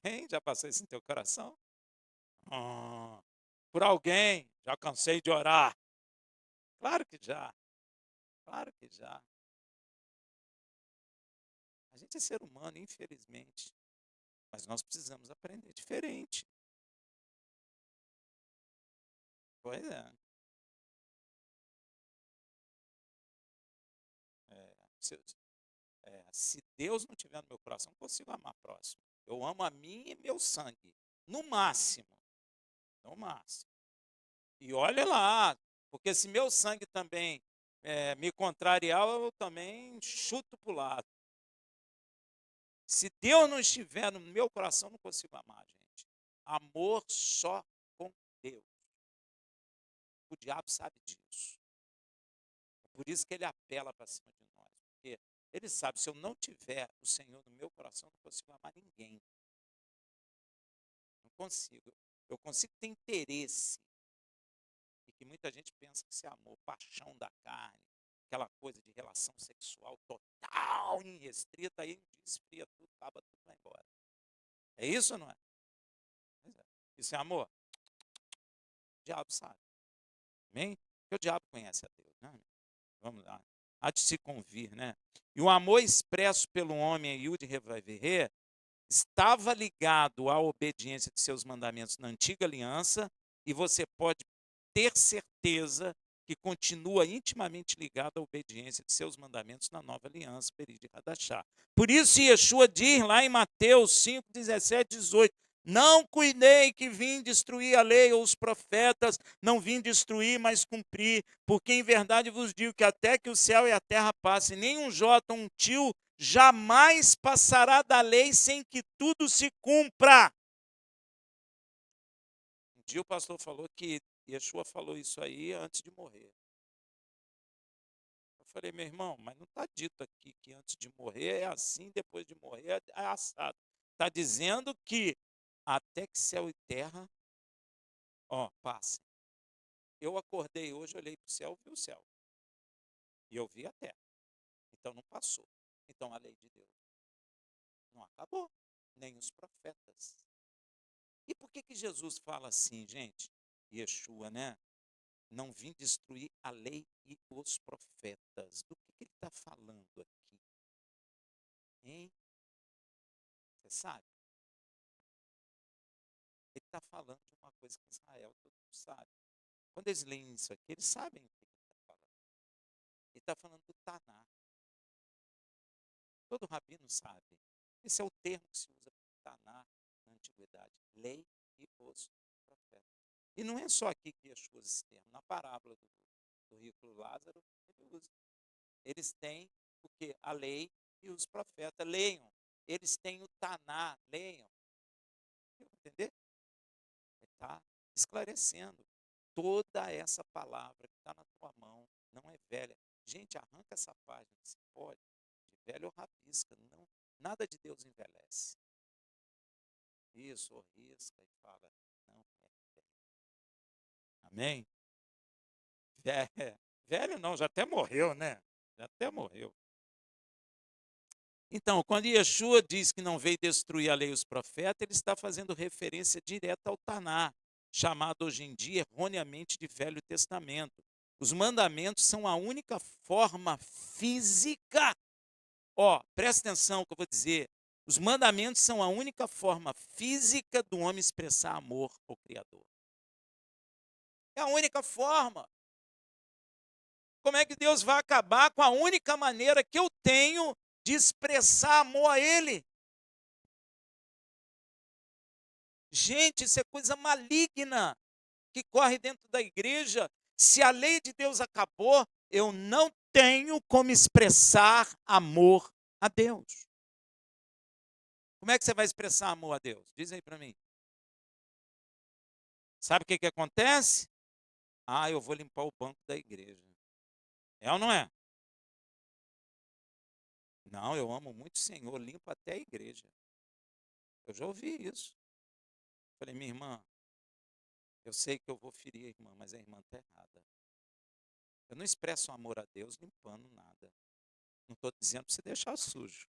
Hein? Já passou isso no teu coração? Por alguém, já cansei de orar. Claro que já. Claro que já. A gente é ser humano, infelizmente. Mas nós precisamos aprender diferente. Pois é. Se, se Deus não tiver no meu coração, não consigo amar próximo. Eu amo a mim e meu sangue. No máximo. No máximo. E olha lá, porque se meu sangue também me contrariar, eu também chuto para o lado. Se Deus não estiver no meu coração, não consigo amar, gente. Amor só com Deus. O diabo sabe disso. É por isso que ele apela para cima de nós. Porque ele sabe, se eu não tiver o Senhor no meu coração, não consigo amar ninguém. Não consigo. Eu consigo ter interesse. E que muita gente pensa que isso é amor, paixão da carne, aquela coisa de relação sexual total, irrestrita, aí um dia esfria tudo, acaba tudo, vai embora. É isso ou não é? Pois é. Isso é amor? O diabo sabe. Amém? Porque o diabo conhece a Deus, né? Vamos lá. Há de se convir, né? E o amor expresso pelo homem e o de reviver estava ligado à obediência de seus mandamentos na antiga aliança, e você pode ter certeza que continua intimamente ligado à obediência de seus mandamentos na nova aliança, período de Radachá. Por isso, Yeshua diz lá em Mateus 5, 17, 18: não cuidei que vim destruir a lei ou os profetas, não vim destruir, mas cumprir, porque em verdade vos digo que até que o céu e a terra passem, nem um jota, um tio jamais passará da lei sem que tudo se cumpra. Um dia o pastor falou que Yeshua falou isso aí antes de morrer. Eu falei, meu irmão, mas não está dito aqui que antes de morrer é assim, depois de morrer é assado. Está dizendo que até que céu e terra, passem. Eu acordei hoje, olhei para o céu, vi o céu. E eu vi a terra. Então não passou. Então a lei de Deus não acabou, nem os profetas. E por que Jesus fala assim, gente? Yeshua, né? Não vim destruir a lei e os profetas. Do que ele está falando aqui? Hein? Você sabe? Ele está falando de uma coisa que Israel todo mundo sabe. Quando eles leem isso aqui, eles sabem o que ele está falando. Ele está falando do Taná. Todo rabino sabe. Esse é o termo que se usa para Taná na antiguidade. Lei e os profetas. E não é só aqui que Yeshua usa esse termo. Na parábola do rico Lázaro, ele usa. Eles têm o quê? A lei e os profetas. Leiam. Eles têm o Taná. Leiam. Entender? Ele está esclarecendo. Toda essa palavra que está na tua mão não é velha. Gente, arranca essa página, se pode. De velho ou rabisca. Não, nada de Deus envelhece. Isso, risca e fala, não é velho. Amém? Velho não, já até morreu, né? Já até morreu. Então, quando Yeshua diz que não veio destruir a lei e os profetas, ele está fazendo referência direta ao Taná, chamado hoje em dia erroneamente de Velho Testamento. Os mandamentos são a única forma física. Presta atenção no que eu vou dizer. Os mandamentos são a única forma física do homem expressar amor ao Criador. É a única forma. Como é que Deus vai acabar com a única maneira que eu tenho de expressar amor a Ele? Gente, isso é coisa maligna que corre dentro da igreja. Se a lei de Deus acabou, eu não tenho como expressar amor a Deus. Como é que você vai expressar amor a Deus? Diz aí para mim. Sabe o que acontece? Eu vou limpar o banco da igreja. É ou não é? Não, eu amo muito o Senhor, limpo até a igreja. Eu já ouvi isso. Falei, minha irmã, eu sei que eu vou ferir a irmã, mas a irmã está errada. Eu não expresso amor a Deus limpando nada. Não estou dizendo para você deixar sujo.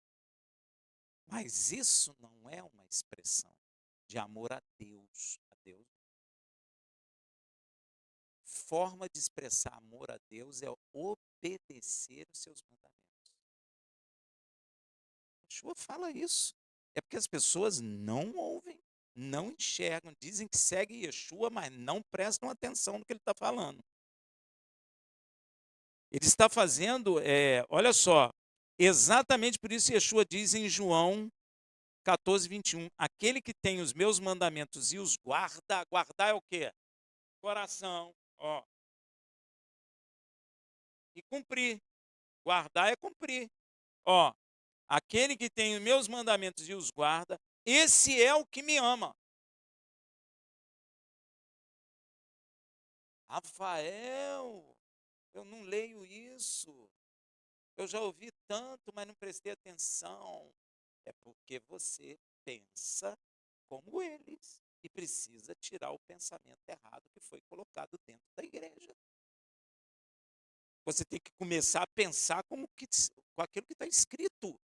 Mas isso não é uma expressão de amor a Deus. Forma de expressar amor a Deus é obedecer os seus mandamentos. Yeshua fala isso. É porque as pessoas não ouvem, não enxergam, dizem que seguem Yeshua, mas não prestam atenção no que ele está falando. Ele está fazendo, olha só, exatamente por isso Yeshua diz em João 14, 21, aquele que tem os meus mandamentos e os guarda, guardar é o quê? Coração, e cumprir. Guardar é cumprir. Aquele que tem os meus mandamentos e os guarda, esse é o que me ama. Rafael, eu não leio isso. Eu já ouvi tanto, mas não prestei atenção. É porque você pensa como eles. e precisa tirar o pensamento errado que foi colocado dentro da igreja. Você tem que começar a pensar com aquilo que está escrito,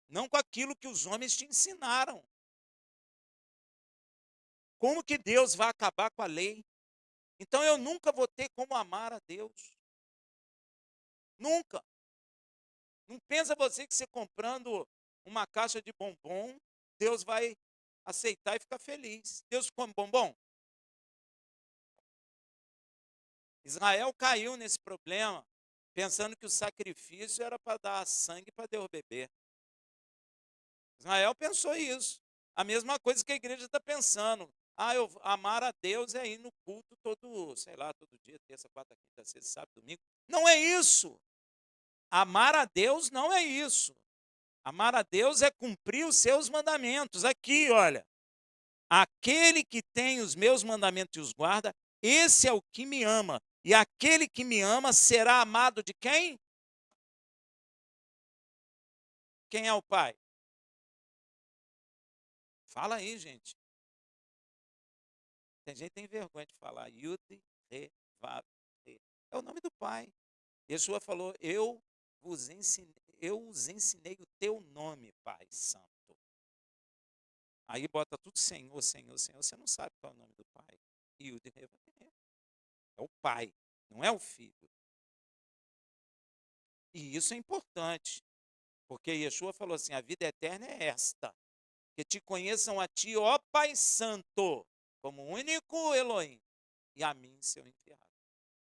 não com aquilo que os homens te ensinaram. Como que Deus vai acabar com a lei? Então eu nunca vou ter como amar a Deus. Nunca. Não pensa você que você comprando uma caixa de bombom, Deus vai aceitar e ficar feliz. Deus come bombom? Israel caiu nesse problema, pensando que o sacrifício era para dar sangue para Deus beber. Israel pensou isso. A mesma coisa que a igreja está pensando. Eu amar a Deus é ir no culto todo, sei lá, todo dia, terça, quarta, quinta, sexta, sábado, domingo. Não é isso. Amar a Deus não é isso. Amar a Deus é cumprir os seus mandamentos. Aqui, olha. Aquele que tem os meus mandamentos e os guarda, esse é o que me ama. E aquele que me ama será amado de quem? Quem é o Pai? Fala aí, gente. Tem gente que tem vergonha de falar. Yud, Re, Vav, Re. É o nome do Pai. Yeshua falou, eu os ensinei o teu nome, Pai Santo. Aí bota tudo Senhor, Senhor, Senhor. Você não sabe qual é o nome do Pai. Yud, Re, Vav, Re. É o Pai, não é o Filho. E isso é importante. Porque Yeshua falou assim, a vida eterna é esta, que te conheçam a ti, ó Pai Santo, como único Elohim, e a mim, seu enviado.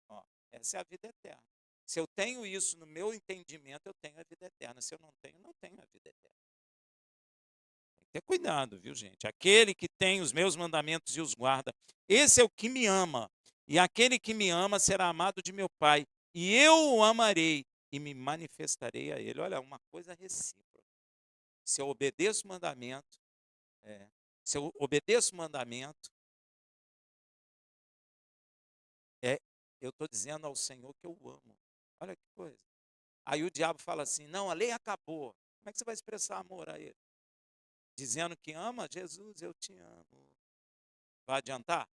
Ó, essa é a vida eterna. Se eu tenho isso no meu entendimento, eu tenho a vida eterna. Se eu não tenho, não tenho a vida eterna. Tem que ter cuidado, viu, gente? Aquele que tem os meus mandamentos e os guarda, esse é o que me ama. E aquele que me ama será amado de meu Pai, e eu o amarei e me manifestarei a ele. Olha, uma coisa recíproca. Se eu obedeço o mandamento, se eu obedeço o mandamento, eu estou dizendo ao Senhor que eu o amo. Olha que coisa. Aí o diabo fala assim, não, a lei acabou. Como é que você vai expressar amor a ele? Dizendo que ama? Jesus, eu te amo. Vai adiantar?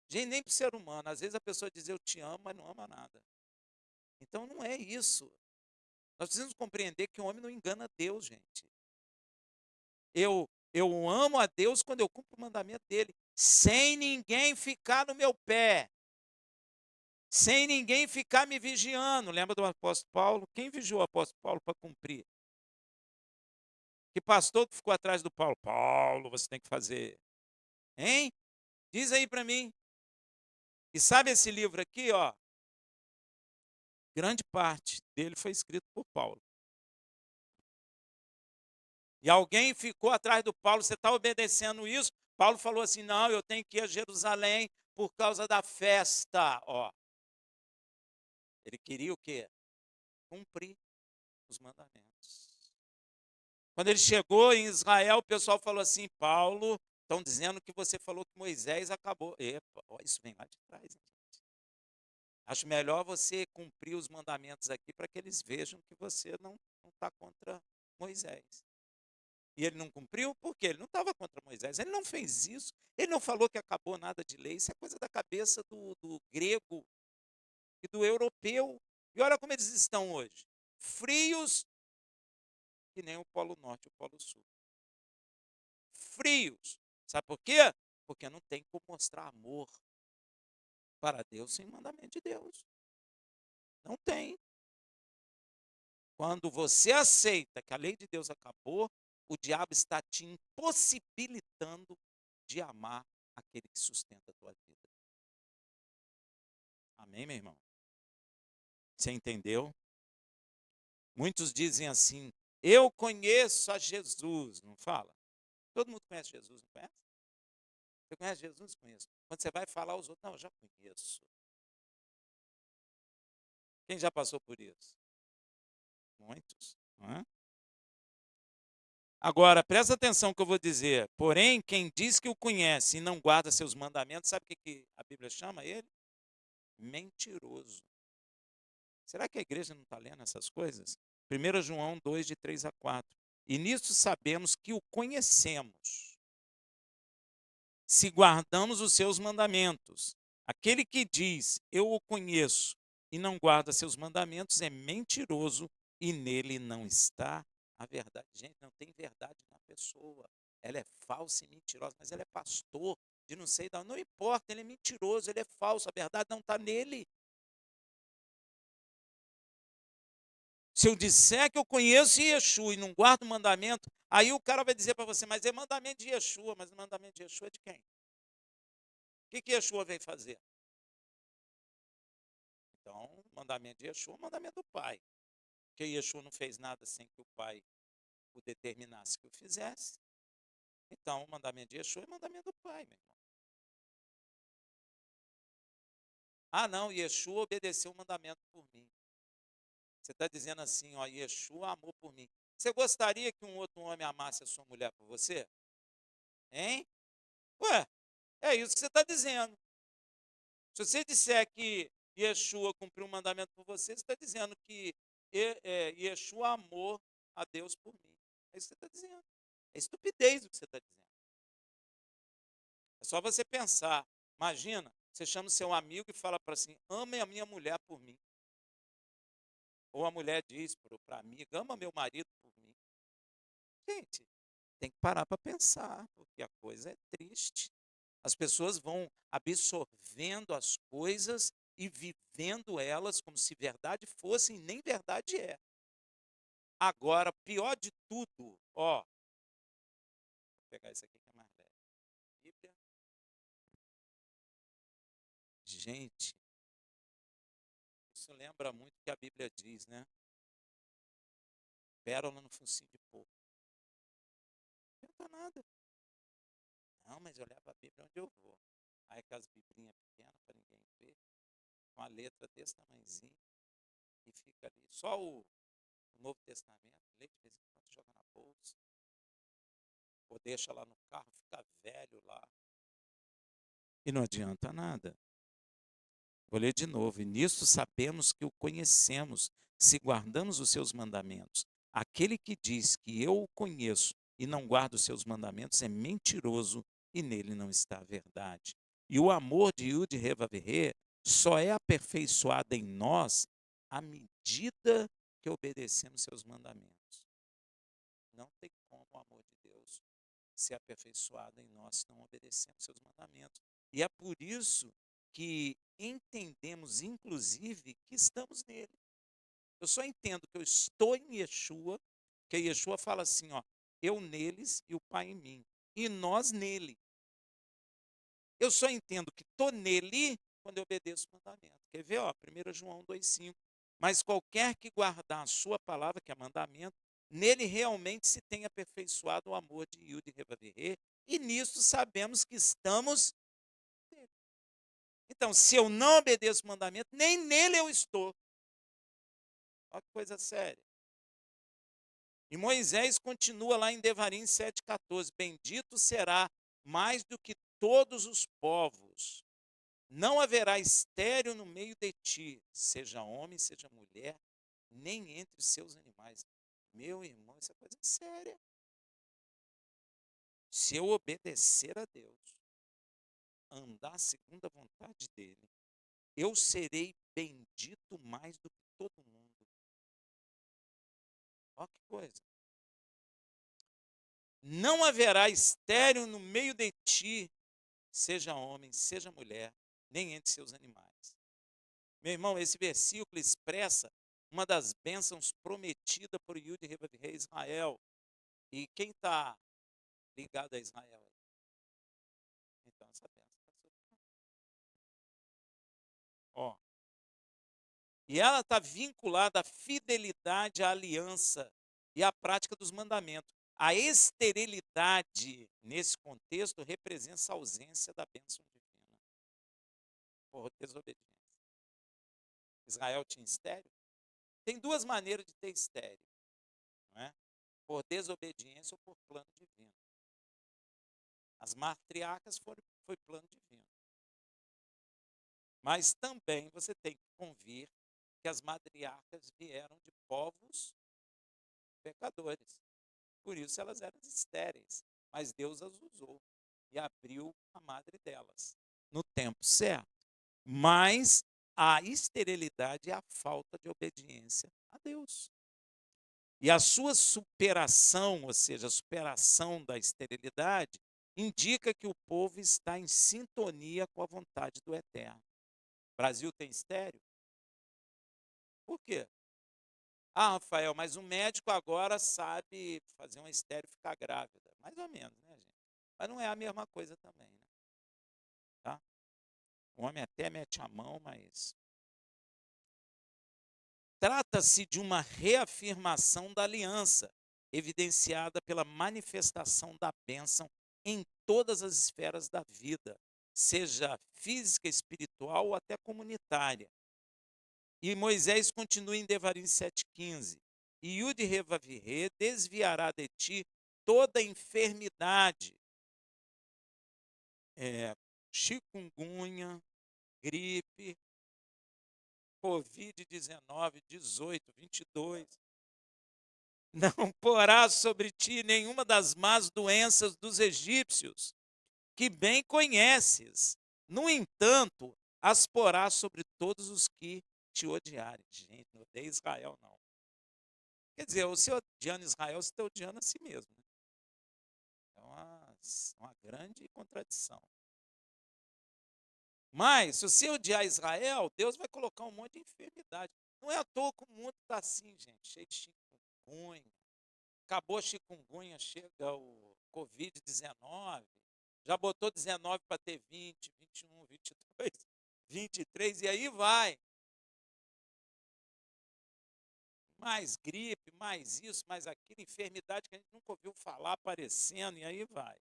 Gente, nem para o ser humano. Às vezes a pessoa diz eu te amo, mas não ama nada. Então não é isso. Nós precisamos compreender que o homem não engana Deus, gente. Eu amo a Deus quando eu cumpro o mandamento dele, sem ninguém ficar no meu pé, sem ninguém ficar me vigiando. Lembra do apóstolo Paulo? Quem vigiou o apóstolo Paulo para cumprir? Que pastor que ficou atrás do Paulo? Paulo, você tem que fazer. Hein? Diz aí para mim. E sabe esse livro aqui, ó? Grande parte dele foi escrito por Paulo. E alguém ficou atrás do Paulo, você está obedecendo isso? Paulo falou assim, não, eu tenho que ir a Jerusalém por causa da festa. Ó, ele queria o quê? Cumprir os mandamentos. Quando ele chegou em Israel, o pessoal falou assim, Paulo, estão dizendo que você falou que Moisés acabou. Epa, ó, isso vem lá de trás, hein, gente. Acho melhor você cumprir os mandamentos aqui para que eles vejam que você não está contra Moisés. E ele não cumpriu, por quê? Ele não estava contra Moisés, ele não fez isso, ele não falou que acabou nada de lei, isso é coisa da cabeça do grego e do europeu. E olha como eles estão hoje, frios, que nem o Polo Norte e o Polo Sul. Frios. Sabe por quê? Porque não tem como mostrar amor para Deus sem mandamento de Deus. Não tem. Quando você aceita que a lei de Deus acabou, o diabo está te impossibilitando de amar aquele que sustenta a tua vida. Amém, meu irmão? Você entendeu? Muitos dizem assim, eu conheço a Jesus, não fala? Todo mundo conhece Jesus, não conhece? Você conhece Jesus? Conheço. Quando você vai falar aos outros, não, eu já conheço. Quem já passou por isso? Muitos. Não é? Agora, presta atenção no que eu vou dizer. Porém, quem diz que o conhece e não guarda seus mandamentos, sabe o que a Bíblia chama ele? Mentiroso. Será que a igreja não está lendo essas coisas? 1 João 2, de 3 a 4. E nisso sabemos que o conhecemos. se guardamos os seus mandamentos. Aquele que diz, eu o conheço, e não guarda seus mandamentos, é mentiroso e nele não está a verdade. Gente, não tem verdade na pessoa. Ela é falsa e mentirosa, mas ela é pastor de não sei de onde. Não importa, ele é mentiroso, ele é falso, a verdade não está nele. Se eu disser que eu conheço Yeshua e não guardo o mandamento, aí o cara vai dizer para você, mas é mandamento de Yeshua, mas o mandamento de Yeshua é de quem? O que Yeshua veio fazer? Então, o mandamento de Yeshua é o mandamento do Pai. Porque Yeshua não fez nada sem que o Pai o determinasse que o fizesse. Então, o mandamento de Yeshua é o mandamento do Pai, meu irmão. Ah, não, Yeshua obedeceu o mandamento por mim. Você está dizendo assim, ó, Yeshua amou por mim. Você gostaria que um outro homem amasse a sua mulher por você? Hein? Ué, é isso que você está dizendo. Se você disser que Yeshua cumpriu o mandamento por você, você está dizendo que Yeshua amou a Deus por mim. É isso que você está dizendo. É estupidez o que você está dizendo. É só você pensar. Imagina, você chama o seu amigo e fala para assim, ame a minha mulher por mim. Ou a mulher diz para a amiga, ama meu marido por mim. Gente, tem que parar para pensar, porque a coisa é triste. As pessoas vão absorvendo as coisas e vivendo elas como se verdade fossem, e nem verdade é. Agora, pior de tudo, ó, vou pegar isso aqui que é mais leve. Bíblia. Gente, isso lembra muito o que a Bíblia diz, né? Pérola no focinho de porco. Não adianta nada. Não, mas eu levo a Bíblia onde eu vou. Aí aquelas biblinhas pequenas para ninguém ver, com a letra desse tamanhozinho, e fica ali. Só o Novo Testamento, lê de vez em quando, joga na bolsa, ou deixa lá no carro, fica velho lá. E não adianta nada. Vou ler de novo. E nisso sabemos que o conhecemos, se guardamos os seus mandamentos. Aquele que diz que eu o conheço e não guarda os seus mandamentos é mentiroso e nele não está a verdade. E o amor de Yud Revaverê só é aperfeiçoado em nós à medida que obedecemos seus mandamentos. Não tem como o amor de Deus ser aperfeiçoado em nós se não obedecemos seus mandamentos. E é por isso que entendemos, inclusive, que estamos nele. Eu só entendo que eu estou em Yeshua, que Yeshua fala assim, ó, eu neles e o Pai em mim, e nós nele. Eu só entendo que estou nele quando eu obedeço o mandamento. Quer ver? Ó, 1 João 2,5. Mas qualquer que guardar a sua palavra, que é mandamento, nele realmente se tem aperfeiçoado o amor de Yud e Revaverê, e nisso sabemos que estamos nele. Então, se eu não obedeço o mandamento, nem nele eu estou. Olha que coisa séria. E Moisés continua lá em Devarim 7,14. Bendito será mais do que todos os povos. Não haverá estéril no meio de ti, seja homem, seja mulher, nem entre os seus animais. Meu irmão, isso é coisa séria. Se eu obedecer a Deus, andar segundo a vontade dele, eu serei bendito mais do que todo mundo. Olha que coisa. Não haverá estéril no meio de ti, seja homem, seja mulher, nem entre seus animais. Meu irmão, esse versículo expressa uma das bênçãos prometidas por Yud Rei Israel. E quem está ligado a Israel? Então, essa bênção está sobre nós. Ó, e ela está vinculada à fidelidade à aliança e à prática dos mandamentos. A esterilidade, nesse contexto, representa a ausência da bênção divina, por desobediência. Israel tinha estéreo? Tem duas maneiras de ter estéreo, não é? Por desobediência ou por plano divino. As matriarcas foi plano divino. Mas também você tem que convir que as matriarcas vieram de povos pecadores. Por isso elas eram estéreis, mas Deus as usou. e abriu a madre delas, no tempo certo. Mas a esterilidade é a falta de obediência a Deus. E a sua superação, ou seja, a superação da esterilidade, indica que o povo está em sintonia com a vontade do Eterno. O Brasil tem estéril? Por quê? Ah, Rafael, mas o médico agora sabe fazer uma estéreo ficar grávida. Mais ou menos, né, gente? Mas não é a mesma coisa também, né? Tá? O homem até mete a mão, mas trata-se de uma reafirmação da aliança, evidenciada pela manifestação da bênção em todas as esferas da vida, seja física, espiritual ou até comunitária. E Moisés continua em Devarim 7,15. E Yud Revavirê desviará de ti toda enfermidade, chikungunya, gripe, Covid-19, 18, 22. Não porá sobre ti nenhuma das más doenças dos egípcios, que bem conheces. No entanto, as porá sobre todos os que te odiarem. Gente, não odeia Israel, não. Quer dizer, você odiando Israel, você está odiando a si mesmo. Né? É uma grande contradição. Mas, se você odiar Israel, Deus vai colocar um monte de enfermidade. Não é à toa que o mundo está assim, gente, cheio de chikungunya. Acabou a chikungunya, chega o Covid-19. Já botou 19 para ter 20, 21, 22, 23, e aí vai. Mais gripe, mais isso, mais aquilo, enfermidade que a gente nunca ouviu falar aparecendo, e aí vai.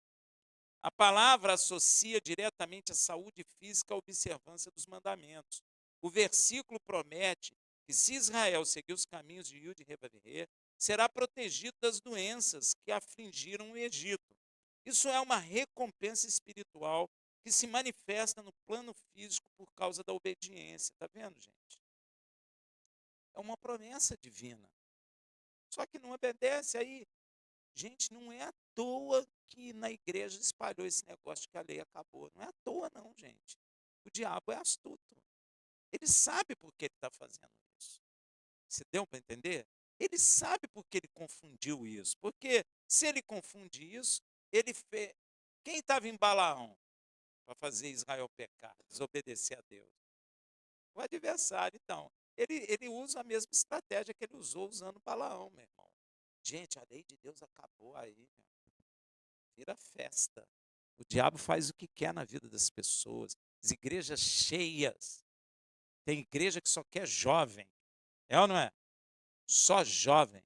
A palavra associa diretamente a saúde física à observância dos mandamentos. O versículo promete que se Israel seguir os caminhos de Yud Revavirê, será protegido das doenças que afligiram o Egito. Isso é uma recompensa espiritual que se manifesta no plano físico por causa da obediência. Está vendo, gente? É uma promessa divina. Só que não obedece aí. Gente, não é à toa que na igreja espalhou esse negócio de que a lei acabou. Não é à toa, não, gente. O diabo é astuto. Ele sabe por que ele está fazendo isso. Se deu para entender? Ele sabe por que ele confundiu isso. Porque se ele confunde isso, ele fez. Quem estava em Balaão para fazer Israel pecar, desobedecer a Deus? O adversário, então. Ele usa a mesma estratégia que ele usou usando Balaão, meu irmão. Gente, a lei de Deus acabou aí, meu. Vira festa. O diabo faz o que quer na vida das pessoas. As igrejas cheias. Tem igreja que só quer jovem. É ou não é? Só jovem.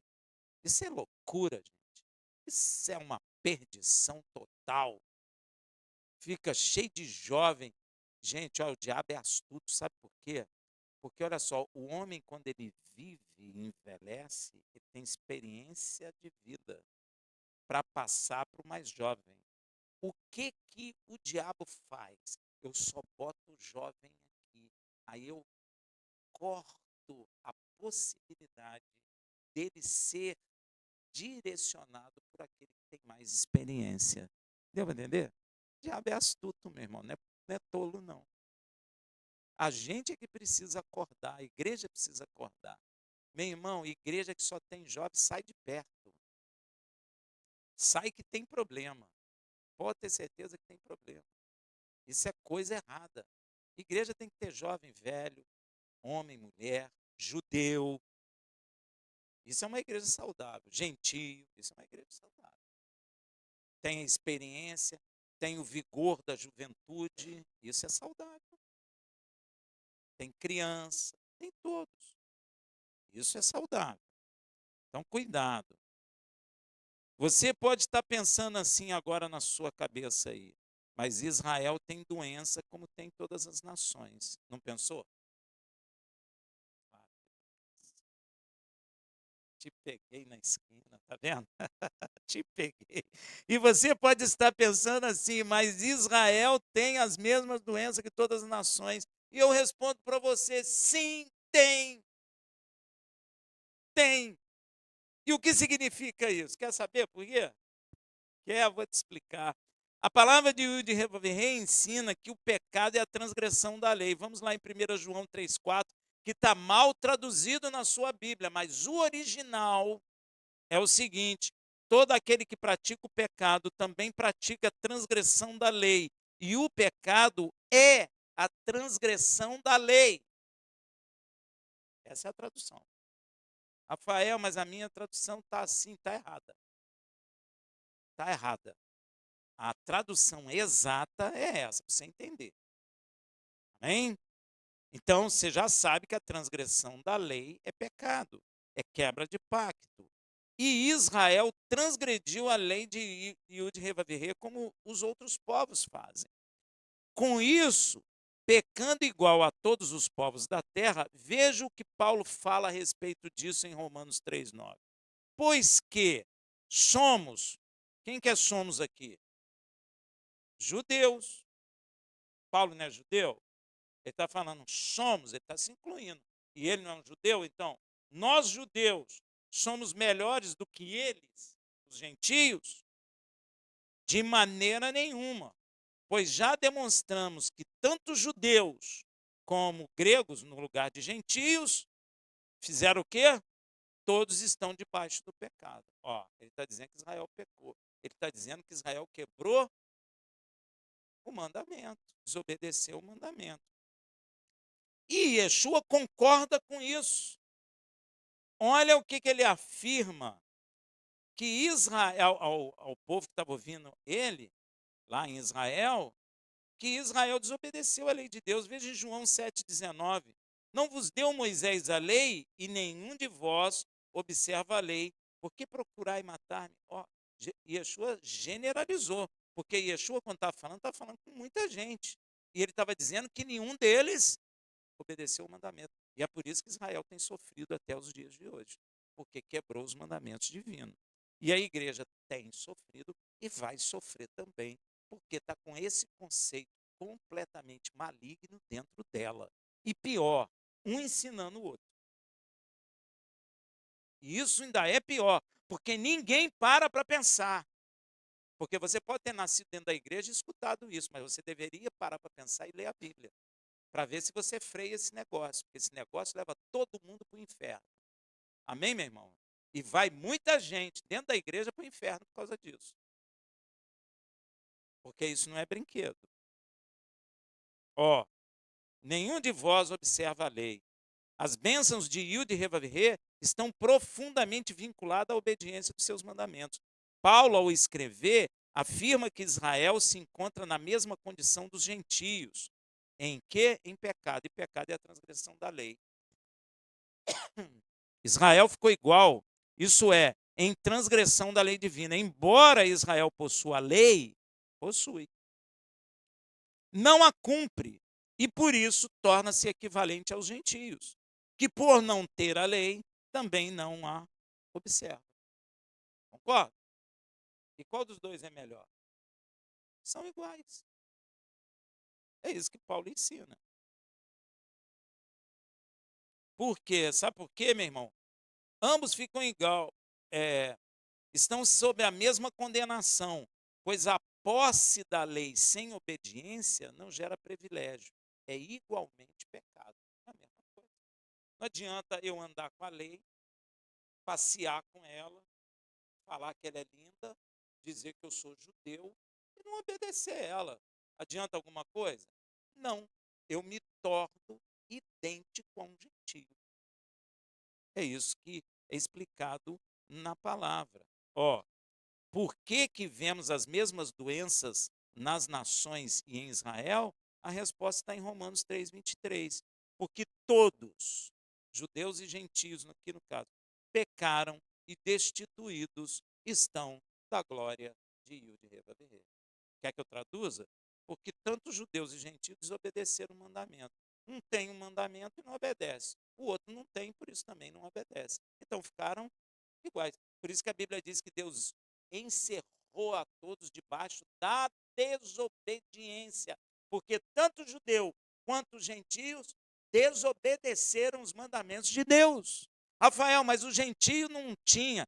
Isso é loucura, gente. Isso é uma perdição total. Fica cheio de jovem. Gente, ó, o diabo é astuto, sabe por quê? Porque, olha só, o homem, quando ele vive e envelhece, ele tem experiência de vida para passar para o mais jovem. O que que o diabo faz? Eu só boto o jovem aqui. Aí eu corto a possibilidade dele ser direcionado por aquele que tem mais experiência. Deu para entender? O diabo é astuto, meu irmão, não é tolo, não. A gente é que precisa acordar, a igreja precisa acordar. Meu irmão, igreja que só tem jovem, sai de perto. Sai que tem problema. Pode ter certeza que tem problema. Isso é coisa errada. Igreja tem que ter jovem, velho, homem, mulher, judeu. Isso é uma igreja saudável. Gentio, isso é uma igreja saudável. Tem a experiência, tem o vigor da juventude, isso é saudável. Tem criança, tem todos. Isso é saudável. Então, cuidado. Você pode estar pensando assim agora na sua cabeça aí, mas Israel tem doença como tem todas as nações. Não pensou? Te peguei na esquina, tá vendo? Te peguei. E você pode estar pensando assim, mas Israel tem as mesmas doenças que todas as nações. E eu respondo para você, sim, tem. Tem. E o que significa isso? Quer saber por quê? Quer, vou te explicar. A palavra de Yud Revavirê ensina que o pecado é a transgressão da lei. Vamos lá em 1 João 3,4, que está mal traduzido na sua Bíblia, mas o original é o seguinte: todo aquele que pratica o pecado também pratica a transgressão da lei, e o pecado é a transgressão da lei. Essa é a tradução. Rafael, mas a minha tradução está assim, está errada. Está errada. A tradução exata é essa, para você entender. Amém? Então, você já sabe que a transgressão da lei é pecado, é quebra de pacto. E Israel transgrediu a lei de Yud Revavirê como os outros povos fazem. Com isso, pecando igual a todos os povos da terra, veja o que Paulo fala a respeito disso em Romanos 3,9. Pois que somos, quem que é somos aqui? Judeus. Paulo não é judeu? Ele está falando somos, ele está se incluindo. E ele não é um judeu, então, nós judeus somos melhores do que eles, os gentios? De maneira nenhuma, pois já demonstramos que tanto judeus como gregos, no lugar de gentios, fizeram o quê? Todos estão debaixo do pecado. Ó, ele está dizendo que Israel pecou. Ele está dizendo que Israel quebrou o mandamento, desobedeceu o mandamento. E Yeshua concorda com isso. Olha o que ele afirma, que Israel, ao povo que estava ouvindo ele, lá em Israel, que Israel desobedeceu a lei de Deus. Veja em João 7,19. Não vos deu Moisés a lei, e nenhum de vós observa a lei. Por que procurai matar-me? Ó, Yeshua generalizou, porque Yeshua, quando está falando com muita gente. E ele estava dizendo que nenhum deles obedeceu o mandamento. E é por isso que Israel tem sofrido até os dias de hoje, porque quebrou os mandamentos divinos. E a igreja tem sofrido e vai sofrer também, porque está com esse conceito completamente maligno dentro dela. E pior, um ensinando o outro. E isso ainda é pior, porque ninguém para pensar. Porque você pode ter nascido dentro da igreja e escutado isso, mas você deveria parar para pensar e ler a Bíblia, para ver se você freia esse negócio, porque esse negócio leva todo mundo para o inferno. Amém, meu irmão? E vai muita gente dentro da igreja para o inferno por causa disso. Porque isso não é brinquedo. Ó, nenhum de vós observa a lei. As bênçãos de Yud e Revavirê estão profundamente vinculadas à obediência dos seus mandamentos. Paulo, ao escrever, afirma que Israel se encontra na mesma condição dos gentios. Em que? Em pecado. E pecado é a transgressão da lei. Israel ficou igual, isso é, em transgressão da lei divina. Embora Israel possua a lei, possui, não a cumpre, e por isso torna-se equivalente aos gentios, que por não ter a lei, também não a observa. Concorda? E qual dos dois é melhor? São iguais. É isso que Paulo ensina. Por quê? Sabe por quê, meu irmão? Ambos ficam igual, estão sob a mesma condenação, pois a posse da lei sem obediência não gera privilégio, é igualmente pecado. É a mesma coisa. Não adianta eu andar com a lei, passear com ela, falar que ela é linda, dizer que eu sou judeu e não obedecer ela. Adianta alguma coisa? Não. Eu me torno idêntico a um gentio. É isso que é explicado na palavra. Ó, por que vemos as mesmas doenças nas nações e em Israel? A resposta está em Romanos 3,23. Porque todos, judeus e gentios, aqui no caso, pecaram e destituídos estão da glória de Yud Revavirê. Quer que eu traduza? Porque tanto judeus e gentios desobedeceram o mandamento. Um tem um mandamento e não obedece. O outro não tem, por isso também não obedece. Então ficaram iguais. Por isso que a Bíblia diz que Deus encerrou a todos debaixo da desobediência. Porque tanto judeu quanto os gentios desobedeceram os mandamentos de Deus. Rafael, mas o gentio não tinha.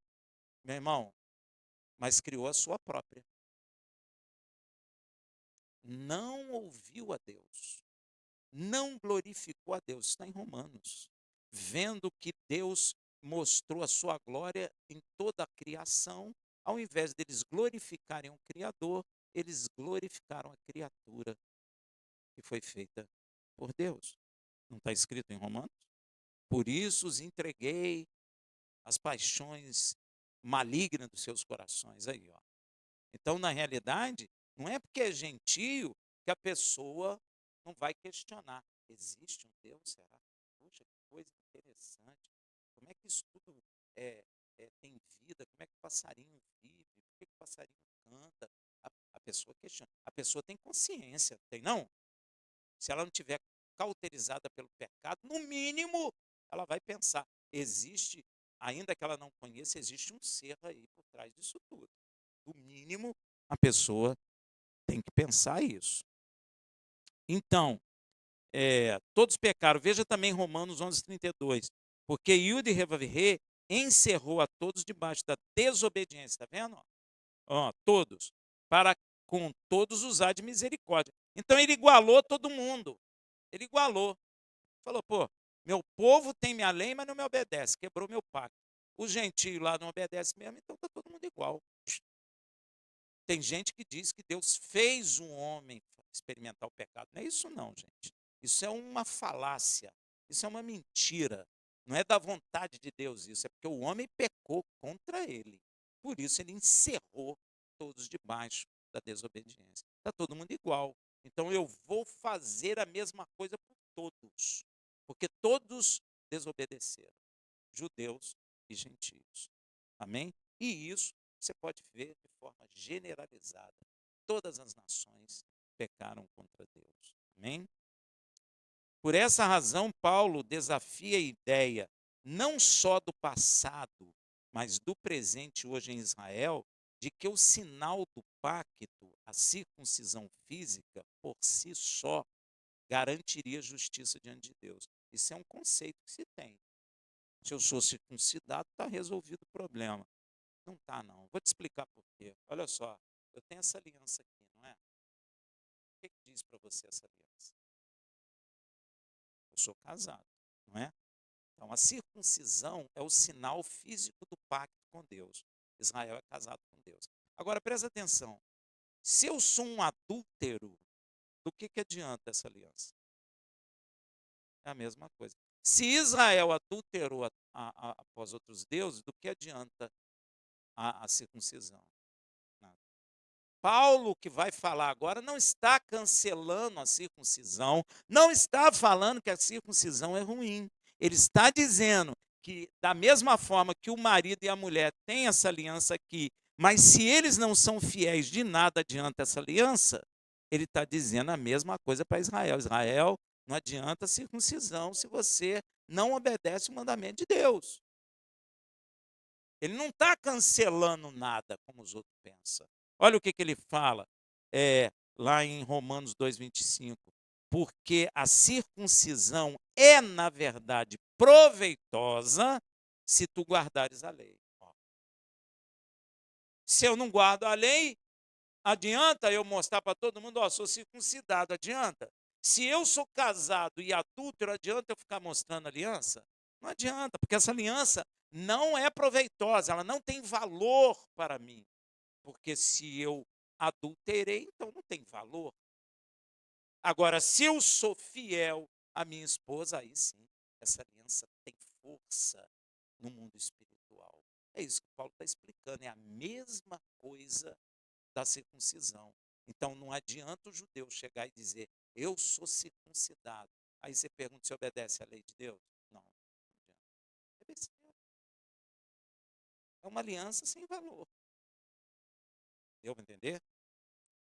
Meu irmão, mas criou a sua própria. não ouviu a Deus, não glorificou a Deus. Está em Romanos. Vendo que Deus mostrou a sua glória em toda a criação, ao invés deles glorificarem o Criador, eles glorificaram a criatura que foi feita por Deus. Não está escrito em Romanos? Por isso os entreguei às paixões malignas dos seus corações. Aí, ó. Então, na realidade, não é porque é gentio que a pessoa não vai questionar. Existe um Deus, será? Puxa, que coisa interessante. Como é que isso tudo tem vida? Como é que o passarinho vive? Por que o passarinho canta? A pessoa questiona. A pessoa tem consciência, tem não? Se ela não tiver cauterizada pelo pecado, no mínimo, ela vai pensar, existe, ainda que ela não conheça, existe um ser aí por trás disso tudo. No mínimo, a pessoa tem que pensar isso. Então, todos pecaram. Veja também Romanos 11:32. Porque Yud e Revavirê encerrou a todos debaixo da desobediência. Está vendo? Ó, todos. Para com todos usar de misericórdia. Então ele igualou todo mundo. Ele igualou. Falou, pô, meu povo tem minha lei, mas não me obedece. Quebrou meu pacto. O gentio lá não obedece mesmo, então está todo mundo igual. Tem gente que diz que Deus fez um homem experimentar o pecado. Não é isso não, gente. Isso é uma falácia. Isso é uma mentira. Não é da vontade de Deus isso. É porque o homem pecou contra ele. Por isso ele encerrou todos debaixo da desobediência. Está todo mundo igual. Então eu vou fazer a mesma coisa por todos. Porque todos desobedeceram. Judeus e gentios. Amém? E isso você pode ver de forma generalizada. Todas as nações pecaram contra Deus. Amém? Por essa razão, Paulo desafia a ideia não só do passado, mas do presente hoje em Israel, de que o sinal do pacto, a circuncisão física, por si só, garantiria justiça diante de Deus. Isso é um conceito que se tem. Se eu sou circuncidado, está resolvido o problema. Não está, não. Vou te explicar por quê. Olha só, eu tenho essa aliança aqui, não é? O que diz para você essa aliança? Eu sou casado, não é? Então, a circuncisão é o sinal físico do pacto com Deus. Israel é casado com Deus. Agora, presta atenção. Se eu sou um adúltero, do que adianta essa aliança? É a mesma coisa. Se Israel adulterou após outros deuses, do que adianta a circuncisão? Nada. Paulo, que vai falar agora, não está cancelando a circuncisão, não está falando que a circuncisão é ruim. Ele está dizendo que, da mesma forma que o marido e a mulher têm essa aliança aqui, mas se eles não são fiéis, de nada adianta essa aliança, ele está dizendo a mesma coisa para Israel. Israel, não adianta a circuncisão se você não obedece o mandamento de Deus. Ele não está cancelando nada, como os outros pensam. Olha o que ele fala lá em Romanos 2:25. Porque a circuncisão é, na verdade, proveitosa se tu guardares a lei. Ó. Se eu não guardo a lei, adianta eu mostrar para todo mundo, ó, sou circuncidado, adianta? Se eu sou casado e adúltero, adianta eu ficar mostrando aliança? Não adianta, porque essa aliança não é proveitosa, ela não tem valor para mim. Porque se eu adulterei, então não tem valor. Agora, se eu sou fiel à minha esposa, aí sim, essa aliança tem força no mundo espiritual. É isso que Paulo está explicando, é a mesma coisa da circuncisão. Então, não adianta o judeu chegar e dizer, eu sou circuncidado. Aí você pergunta se obedece à lei de Deus? Não, não adianta. É besteira. É uma aliança sem valor. Deu para entender?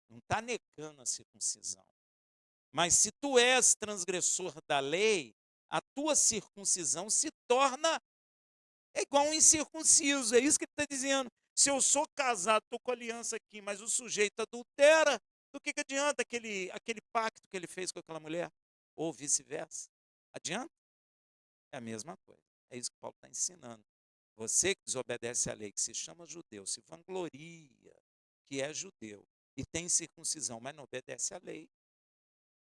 Não está negando a circuncisão. Mas se tu és transgressor da lei, a tua circuncisão se torna igual um incircunciso. É isso que ele está dizendo. Se eu sou casado, estou com aliança aqui, mas o sujeito adultera, do que adianta aquele pacto que ele fez com aquela mulher? Ou vice-versa? Adianta? É a mesma coisa. É isso que Paulo está ensinando. Você que desobedece à lei, que se chama judeu, se vangloria que é judeu, e tem circuncisão, mas não obedece à lei,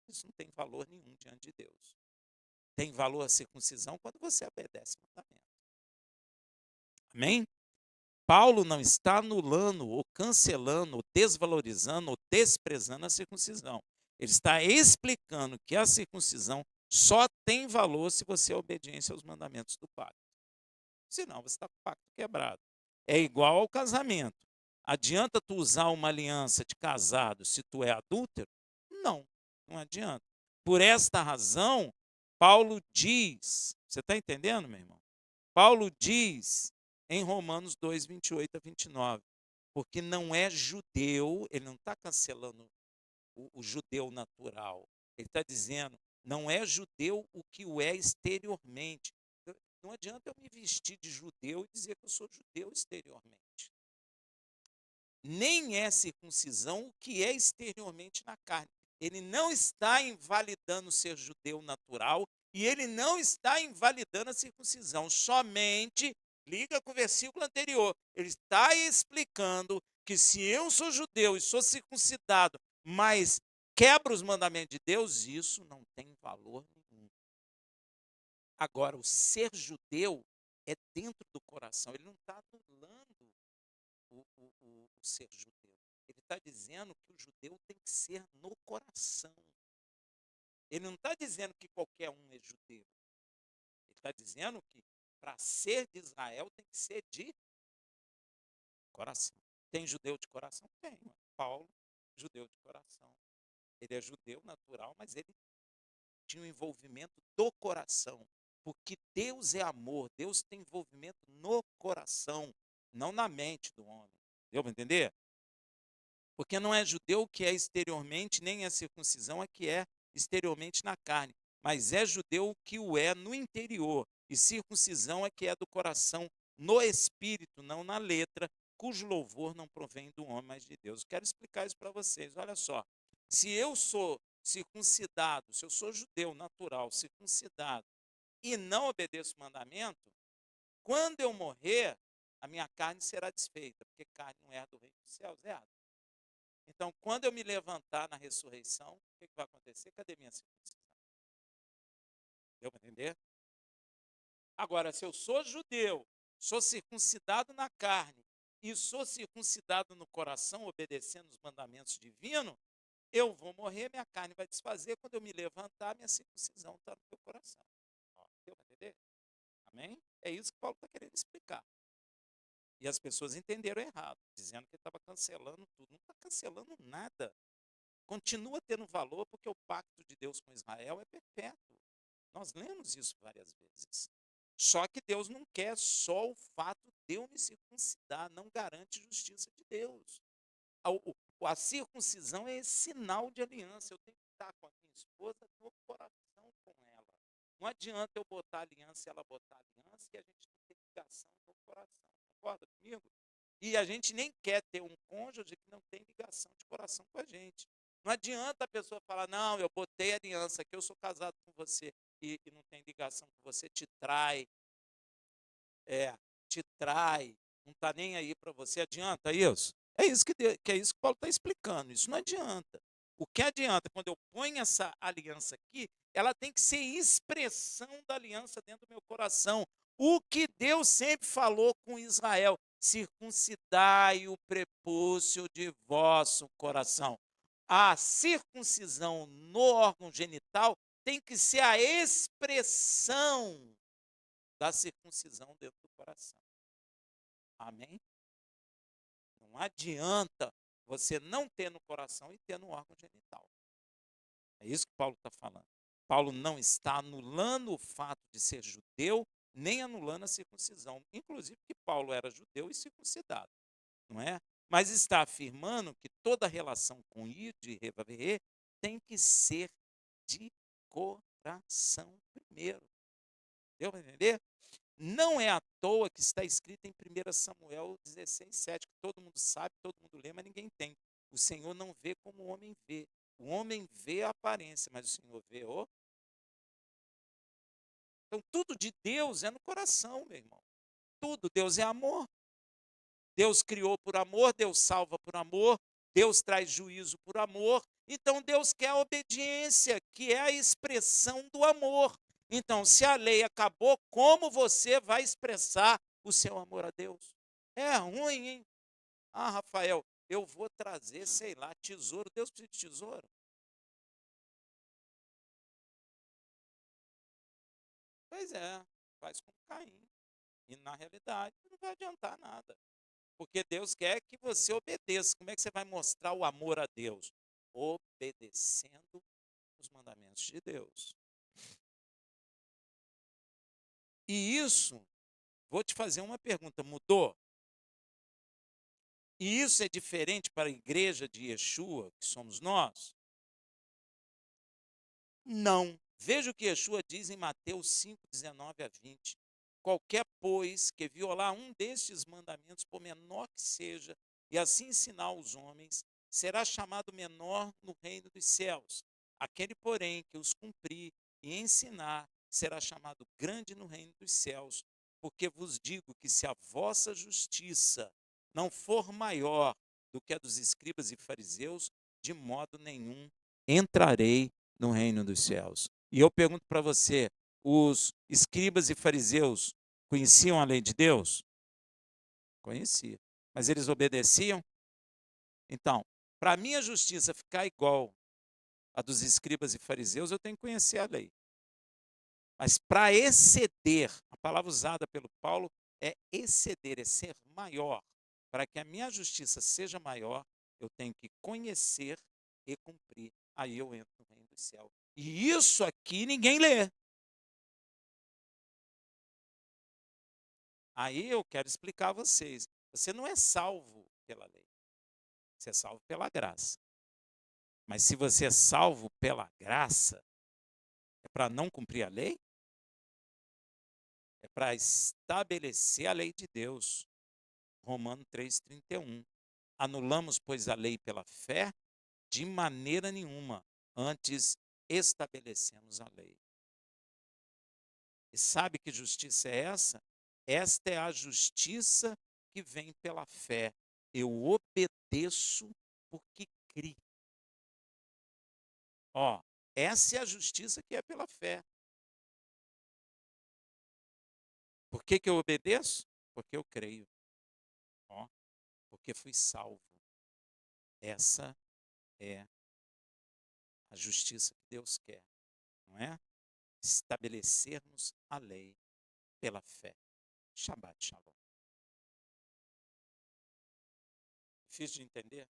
isso não tem valor nenhum diante de Deus. Tem valor a circuncisão quando você obedece o mandamento. Amém? Paulo não está anulando, ou cancelando, ou desvalorizando, ou desprezando a circuncisão. Ele está explicando que a circuncisão só tem valor se você é obediente aos mandamentos do pacto. Senão você está com o pacto quebrado. É igual ao casamento. Adianta tu usar uma aliança de casado se tu é adúltero? Não, não adianta. Por esta razão, Paulo diz, você está entendendo, meu irmão? Paulo diz em Romanos 2, 28 a 29, porque não é judeu, ele não está cancelando o judeu natural. Ele está dizendo, não é judeu o que o é exteriormente. Não adianta eu me vestir de judeu e dizer que eu sou judeu exteriormente. Nem é circuncisão o que é exteriormente na carne. Ele não está invalidando ser judeu natural e ele não está invalidando a circuncisão. Somente, liga com o versículo anterior, ele está explicando que se eu sou judeu e sou circuncidado, mas quebro os mandamentos de Deus, isso não tem valor nenhum. Agora, o ser judeu é dentro do coração, ele não está anulando o ser judeu. Ele está dizendo que o judeu tem que ser no coração. Ele não está dizendo que qualquer um é judeu. Ele está dizendo que para ser de Israel tem que ser de coração. Tem judeu de coração? Tem. Paulo, judeu de coração. Ele é judeu natural, mas ele tinha um envolvimento do coração. Porque Deus é amor, Deus tem envolvimento no coração, não na mente do homem. Deu para entender? Porque não é judeu que é exteriormente, nem é circuncisão a que é exteriormente na carne, mas é judeu que o é no interior, e circuncisão é que é do coração, no espírito, não na letra, cujo louvor não provém do homem, mas de Deus. Eu quero explicar isso para vocês. Olha só, se eu sou circuncidado, se eu sou judeu natural, circuncidado, e não obedeço o mandamento, quando eu morrer, a minha carne será desfeita, porque carne não é do reino dos céus, é a. Então, quando eu me levantar na ressurreição, o que vai acontecer? Cadê minha circuncisão? Deu para entender? Agora, se eu sou judeu, sou circuncidado na carne e sou circuncidado no coração, obedecendo os mandamentos divinos, eu vou morrer, minha carne vai desfazer. Quando eu me levantar, minha circuncisão está no meu coração. Ó, deu para entender? Amém? É isso que Paulo está querendo explicar. E as pessoas entenderam errado, dizendo que ele estava cancelando tudo. Não está cancelando nada. Continua tendo valor porque o pacto de Deus com Israel é perpétuo. Nós lemos isso várias vezes. Só que Deus não quer só o fato de eu me circuncidar, não garante justiça de Deus. A circuncisão é esse sinal de aliança. Eu tenho que estar com a minha esposa no coração com ela. Não adianta eu botar aliança e ela botar aliança e a gente não tem ligação no coração. Concorda comigo? E a gente nem quer ter um cônjuge que não tem ligação de coração com a gente. Não adianta a pessoa falar, não, eu botei aliança aqui, eu sou casado com você e não tem ligação com você, te trai, te trai, não está nem aí para você, adianta isso? É isso que é isso que Paulo está explicando, isso não adianta. O que adianta, quando eu ponho essa aliança aqui, ela tem que ser expressão da aliança dentro do meu coração. O que Deus sempre falou com Israel, circuncidai o prepúcio de vosso coração. A circuncisão no órgão genital tem que ser a expressão da circuncisão dentro do coração. Amém? Não adianta você não ter no coração e ter no órgão genital. É isso que Paulo está falando. Paulo não está anulando o fato de ser judeu, nem anulando a circuncisão. Inclusive que Paulo era judeu e circuncidado, não é? Mas está afirmando que toda relação com Id e Revaverê tem que ser de coração primeiro. Deu para entender? Não é à toa que está escrito em 1 Samuel 16, 7, que todo mundo sabe, todo mundo lê, mas ninguém tem. O Senhor não vê como o homem vê. O homem vê a aparência, mas o Senhor vê o. Então, tudo de Deus é no coração, meu irmão. Tudo. Deus é amor. Deus criou por amor, Deus salva por amor, Deus traz juízo por amor, então Deus quer a obediência, que é a expressão do amor. Então, se a lei acabou, como você vai expressar o seu amor a Deus? É ruim, hein? Ah, Rafael, eu vou trazer, sei lá, tesouro. Deus precisa de tesouro? Pois é, faz como Caim. E na realidade não vai adiantar nada. Porque Deus quer que você obedeça. Como é que você vai mostrar o amor a Deus? Obedecendo os mandamentos de Deus. E isso, vou te fazer uma pergunta: mudou? E isso é diferente para a igreja de Yeshua, que somos nós? Não. Veja o que Yeshua diz em Mateus 5, 19 a 20. Qualquer, pois, que violar um destes mandamentos, por menor que seja, e assim ensinar os homens, será chamado menor no reino dos céus. Aquele, porém, que os cumprir e ensinar, será chamado grande no reino dos céus. Porque vos digo que se a vossa justiça não for maior do que a dos escribas e fariseus, de modo nenhum entrarei no reino dos céus. E eu pergunto para você: os escribas e fariseus conheciam a lei de Deus? Conhecia. Mas eles obedeciam? Então, para a minha justiça ficar igual a dos escribas e fariseus, eu tenho que conhecer a lei. Mas para exceder, a palavra usada pelo Paulo é exceder, é ser maior. Para que a minha justiça seja maior, eu tenho que conhecer e cumprir. Aí eu entro no reino do céu. E isso aqui ninguém lê. Aí eu quero explicar a vocês. Você não é salvo pela lei. Você é salvo pela graça. Mas se você é salvo pela graça, é para não cumprir a lei? É para estabelecer a lei de Deus. Romano 3,31. Anulamos, pois, a lei pela fé? De maneira nenhuma. Antes estabelecemos a lei. E sabe que justiça é essa? Esta é a justiça que vem pela fé. Eu obedeço porque criei. Ó, essa é a justiça que é pela fé. Por que eu obedeço? Porque eu creio. Ó, porque fui salvo. Essa é a justiça que Deus quer, não é? Estabelecermos a lei pela fé. Shabbat Shalom. Difícil de entender?